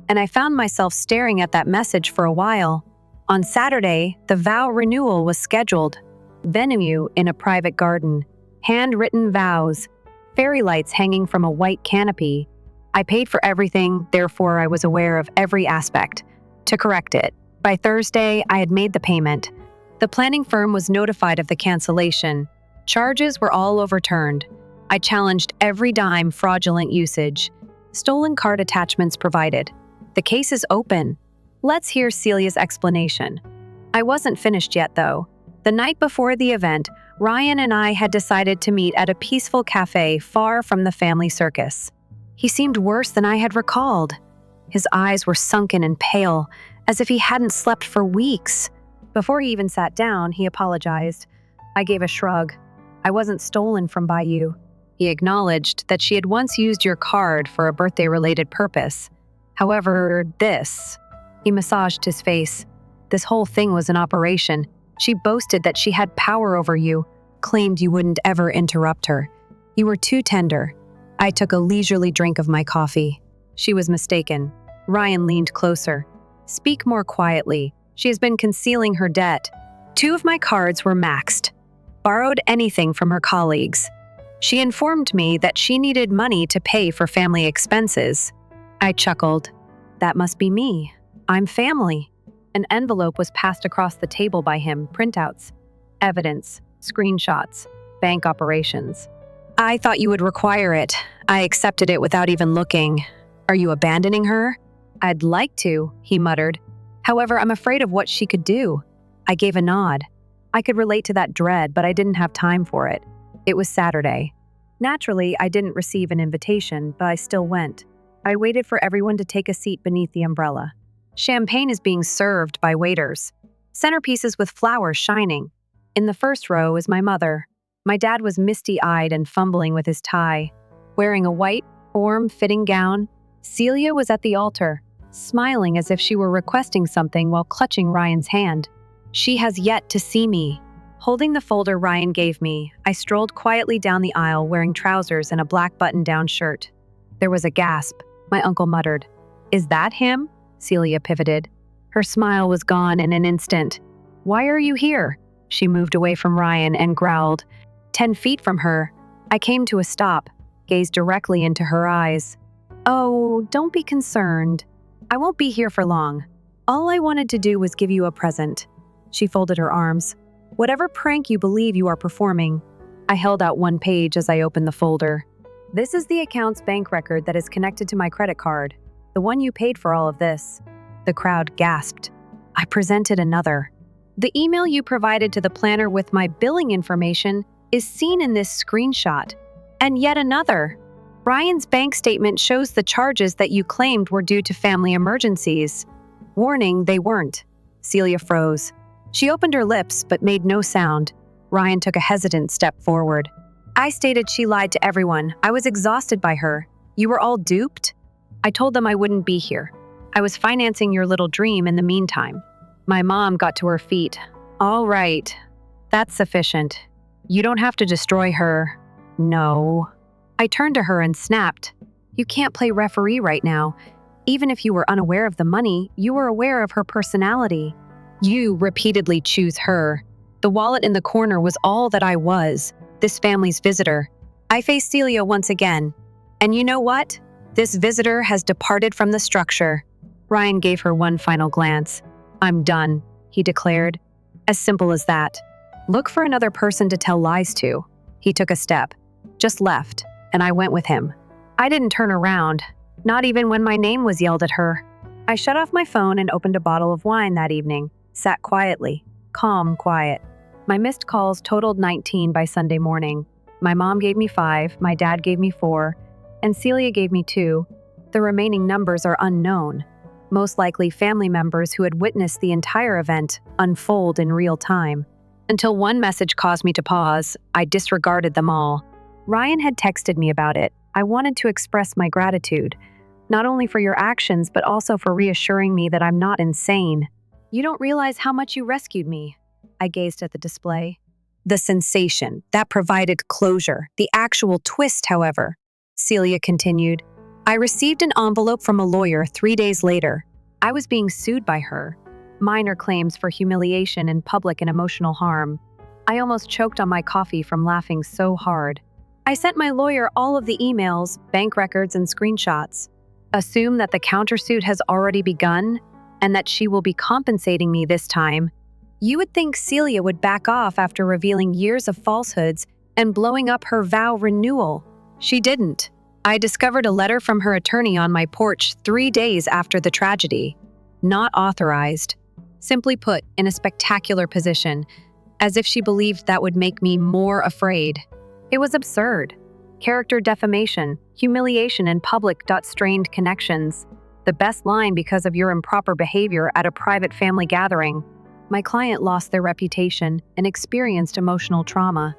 and I found myself staring at that message for a while. On Saturday, the vow renewal was scheduled. Venue in a private garden. Handwritten vows. Fairy lights hanging from a white canopy. I paid for everything, therefore I was aware of every aspect. To correct it, by Thursday, I had made the payment. The planning firm was notified of the cancellation. Charges were all overturned. I challenged every dime fraudulent usage. Stolen card attachments provided. The case is open. Let's hear Celia's explanation. I wasn't finished yet, though. The night before the event, Ryan and I had decided to meet at a peaceful cafe far from the family circus. He seemed worse than I had recalled. His eyes were sunken and pale, as if he hadn't slept for weeks. Before he even sat down, he apologized. I gave a shrug. I wasn't stolen from by you. He acknowledged that she had once used your card for a birthday-related purpose. However, he massaged his face. This whole thing was an operation. She boasted that she had power over you, claimed you wouldn't ever interrupt her. You were too tender. I took a leisurely drink of my coffee. She was mistaken. Ryan leaned closer. Speak more quietly. She has been concealing her debt. 2 of my cards were maxed. Borrowed anything from her colleagues. She informed me that she needed money to pay for family expenses. I chuckled. That must be me. I'm family. An envelope was passed across the table by him, printouts, evidence, screenshots, bank operations. I thought you would require it. I accepted it without even looking. Are you abandoning her? I'd like to, he muttered. However, I'm afraid of what she could do. I gave a nod. I could relate to that dread, but I didn't have time for it. It was Saturday. Naturally, I didn't receive an invitation, but I still went. I waited for everyone to take a seat beneath the umbrella. Champagne is being served by waiters. Centerpieces with flowers shining. In the first row is my mother. My dad was misty-eyed and fumbling with his tie. Wearing a white, form-fitting gown, Celia was at the altar, smiling as if she were requesting something while clutching Ryan's hand. She has yet to see me. Holding the folder Ryan gave me, I strolled quietly down the aisle wearing trousers and a black button-down shirt. There was a gasp. My uncle muttered, "Is that him?" Celia pivoted. Her smile was gone in an instant. "Why are you here?" She moved away from Ryan and growled. 10 feet from her, I came to a stop, gazed directly into her eyes. "Oh, don't be concerned. I won't be here for long. All I wanted to do was give you a present." She folded her arms. "Whatever prank you believe you are performing." I held out one page as I opened the folder. "This is the account's bank record that is connected to my credit card. The one you paid for all of this." The crowd gasped. I presented another. "The email you provided to the planner with my billing information is seen in this screenshot. And yet another. Ryan's bank statement shows the charges that you claimed were due to family emergencies. Warning, they weren't." Celia froze. She opened her lips but made no sound. Ryan took a hesitant step forward. "I stated she lied to everyone. I was exhausted by her. You were all duped?" I told them I wouldn't be here. I was financing your little dream in the meantime. My mom got to her feet. "All right. That's sufficient. You don't have to destroy her." "No." I turned to her and snapped. "You can't play referee right now. Even if you were unaware of the money, you were aware of her personality. You repeatedly choose her. The wallet in the corner was all that I was, this family's visitor." I faced Celia once again. "And you know what? This visitor has departed from the structure." Ryan gave her one final glance. "I'm done," he declared. As simple as that. Look for another person to tell lies to. He took a step, just left, and I went with him. I didn't turn around, not even when my name was yelled at her. I shut off my phone and opened a bottle of wine that evening, sat quietly, calm, quiet. My missed calls totaled 19 by Sunday morning. My mom gave me 5, my dad gave me 4, and Celia gave me 2. The remaining numbers are unknown. Most likely family members who had witnessed the entire event unfold in real time. Until one message caused me to pause, I disregarded them all. Ryan had texted me about it. I wanted to express my gratitude, not only for your actions, but also for reassuring me that I'm not insane. "You don't realize how much you rescued me." I gazed at the display. The sensation, that provided closure. The actual twist, however. Celia continued. I received an envelope from a lawyer 3 days later. I was being sued by her. Minor claims for humiliation in public and emotional harm. I almost choked on my coffee from laughing so hard. I sent my lawyer all of the emails, bank records, and screenshots. Assume that the countersuit has already begun and that she will be compensating me this time. You would think Celia would back off after revealing years of falsehoods and blowing up her vow renewal. She didn't. I discovered a letter from her attorney on my porch 3 days after the tragedy. Not authorized. Simply put, in a spectacular position, as if she believed that would make me more afraid. It was absurd. Character defamation, humiliation in public. Strained connections. The best line because of your improper behavior at a private family gathering. My client lost their reputation and experienced emotional trauma.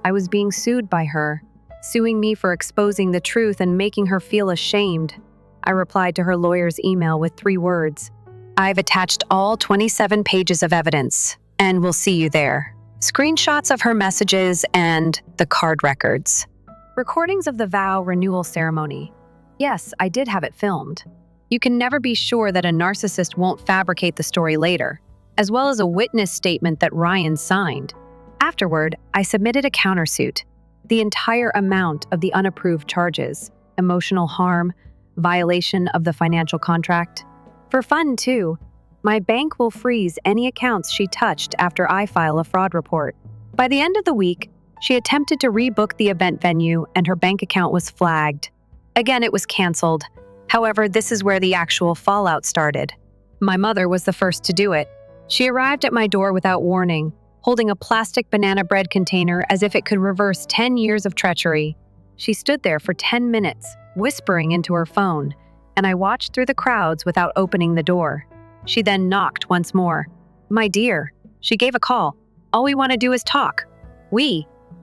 I was being sued by her, suing me for exposing the truth and making her feel ashamed. I replied to her lawyer's email with 3 words. I've attached all 27 pages of evidence, and we'll see you there. Screenshots of her messages and the card records. Recordings of the vow renewal ceremony. Yes, I did have it filmed. You can never be sure that a narcissist won't fabricate the story later, as well as a witness statement that Ryan signed. Afterward, I submitted a countersuit. The entire amount of the unapproved charges, emotional harm, violation of the financial contract. For fun, too, my bank will freeze any accounts she touched after I file a fraud report. By the end of the week, she attempted to rebook the event venue and her bank account was flagged. Again, it was canceled. However, this is where the actual fallout started. My mother was the first to do it. She arrived at my door without warning, holding a plastic banana bread container as if it could reverse 10 years of treachery. She stood there for 10 minutes, whispering into her phone, and I watched through the crowds without opening the door. She then knocked once more. My dear, she gave a call. All we want to do is talk.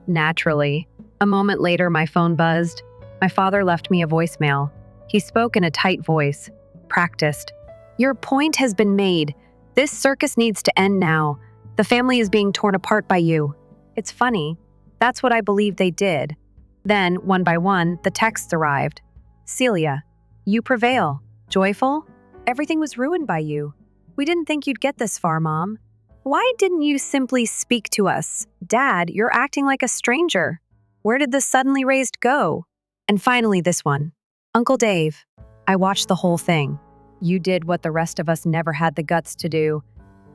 Naturally. A moment later, my phone buzzed. My father left me a voicemail. He spoke in a tight voice. Practiced. Your point has been made. This circus needs to end now. The family is being torn apart by you. It's funny. That's what I believed they did. Then, one by one, the texts arrived. Celia, you prevail. Joyful? Everything was ruined by you. We didn't think you'd get this far, Mom. Why didn't you simply speak to us? Dad, you're acting like a stranger. Where did the suddenly raised go? And finally, this one. Uncle Dave, I watched the whole thing. You did what the rest of us never had the guts to do.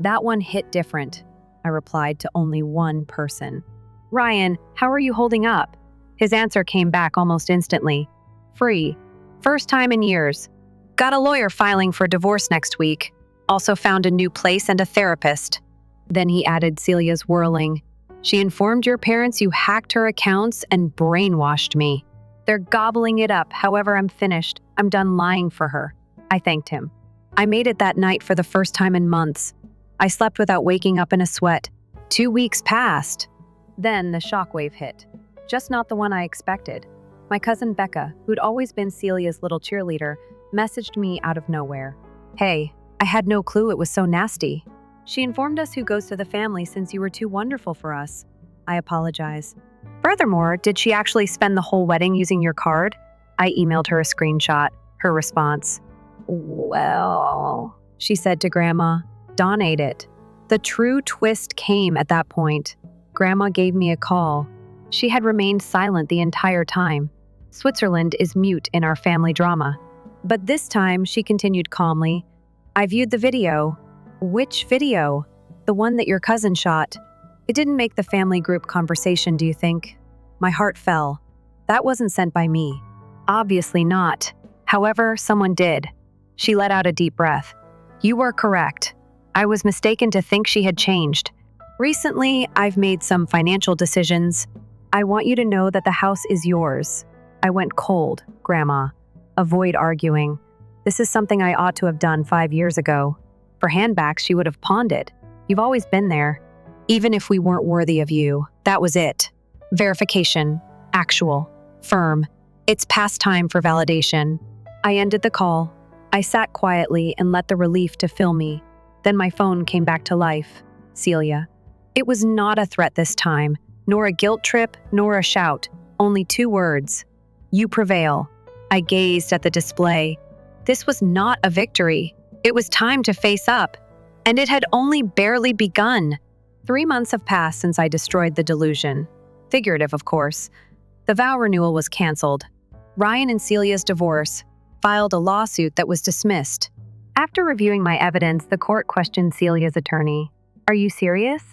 That one hit different, I replied to only one person. Ryan, how are you holding up? His answer came back almost instantly. Free. First time in years. Got a lawyer filing for divorce next week. Also found a new place and a therapist. Then he added Celia's whirling. She informed your parents you hacked her accounts and brainwashed me. They're gobbling it up. However, I'm finished. I'm done lying for her. I thanked him. I made it that night for the first time in months. I slept without waking up in a sweat. 2 weeks passed. Then the shockwave hit. Just not the one I expected. My cousin Becca, who'd always been Celia's little cheerleader, messaged me out of nowhere. Hey, I had no clue it was so nasty. She informed us who goes to the family since you were too wonderful for us. I apologize. Furthermore, did she actually spend the whole wedding using your card? I emailed her a screenshot. Her response. Well, she said to Grandma, donate it. The true twist came at that point. Grandma gave me a call. She had remained silent the entire time. Switzerland is mute in our family drama. But this time, she continued calmly, I viewed the video. Which video? The one that your cousin shot. It didn't make the family group conversation, do you think? My heart fell. That wasn't sent by me. Obviously not. However, someone did. She let out a deep breath. You were correct. I was mistaken to think she had changed. Recently, I've made some financial decisions. I want you to know that the house is yours. I went cold, Grandma. Avoid arguing. This is something I ought to have done 5 years ago. For handbacks, she would have pawned it. You've always been there. Even if we weren't worthy of you, that was it. Verification. Actual. Firm. It's past time for validation. I ended the call. I sat quietly and let the relief to fill me. Then my phone came back to life. Celia. It was not a threat this time, nor a guilt trip, nor a shout. Only 2 words. You prevail. I gazed at the display. This was not a victory. It was time to face up. And it had only barely begun. 3 months have passed since I destroyed the delusion. Figurative, of course. The vow renewal was canceled. Ryan and Celia's divorce filed a lawsuit that was dismissed. After reviewing my evidence, the court questioned Celia's attorney. Are you serious?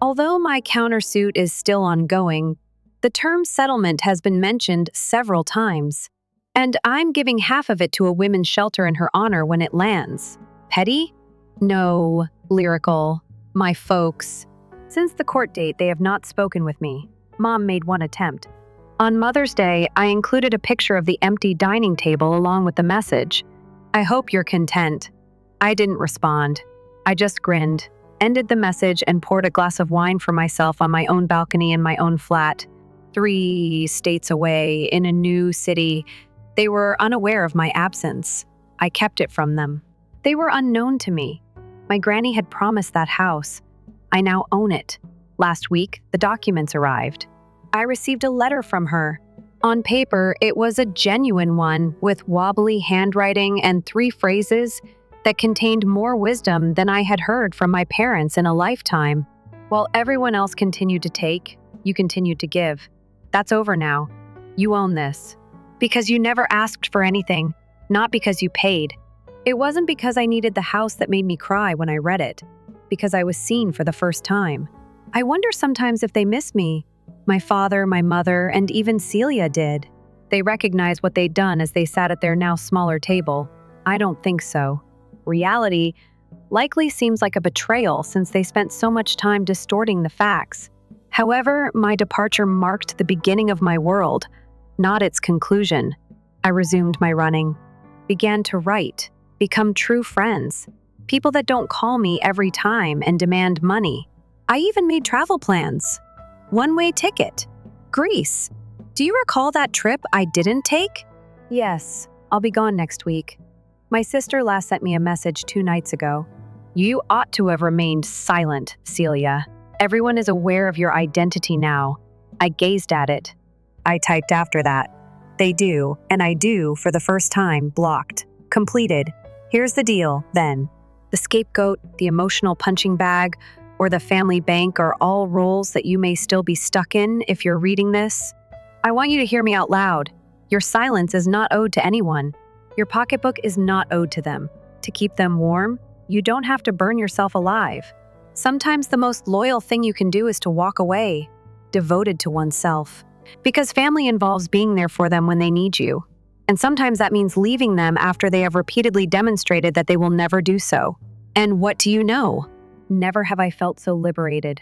Although my countersuit is still ongoing, the term settlement has been mentioned several times. And I'm giving half of it to a women's shelter in her honor when it lands. Petty? No. Lyrical. My folks. Since the court date, they have not spoken with me. Mom made one attempt. On Mother's Day, I included a picture of the empty dining table along with the message. I hope you're content. I didn't respond. I just grinned, ended the message, and poured a glass of wine for myself on my own balcony in my own flat. 3 states away, in a new city. They were unaware of my absence. I kept it from them. They were unknown to me. My granny had promised that house. I now own it. Last week, the documents arrived. I received a letter from her. On paper, it was a genuine one with wobbly handwriting and 3 phrases that contained more wisdom than I had heard from my parents in a lifetime. While everyone else continued to take, you continued to give. That's over now. You own this. Because you never asked for anything, not because you paid. It wasn't because I needed the house that made me cry when I read it, because I was seen for the first time. I wonder sometimes if they miss me. My father, my mother, and even Celia did. They recognized what they'd done as they sat at their now smaller table. I don't think so. Reality likely seems like a betrayal since they spent so much time distorting the facts. However, my departure marked the beginning of my world, not its conclusion. I resumed my running, began to write, become true friends, people that don't call me every time and demand money. I even made travel plans. One-way ticket. Greece. Do you recall that trip I didn't take? Yes, I'll be gone next week. My sister last sent me a message 2 nights ago. You ought to have remained silent, Celia. Everyone is aware of your identity now. I gazed at it. I typed after that. They do, and I do, for the first time, blocked. Completed. Here's the deal, then. The scapegoat, the emotional punching bag, or the family bank are all roles that you may still be stuck in if you're reading this. I want you to hear me out loud. Your silence is not owed to anyone. Your pocketbook is not owed to them. To keep them warm, you don't have to burn yourself alive. Sometimes the most loyal thing you can do is to walk away, devoted to oneself. Because family involves being there for them when they need you. And sometimes that means leaving them after they have repeatedly demonstrated that they will never do so. And what do you know? Never have I felt so liberated.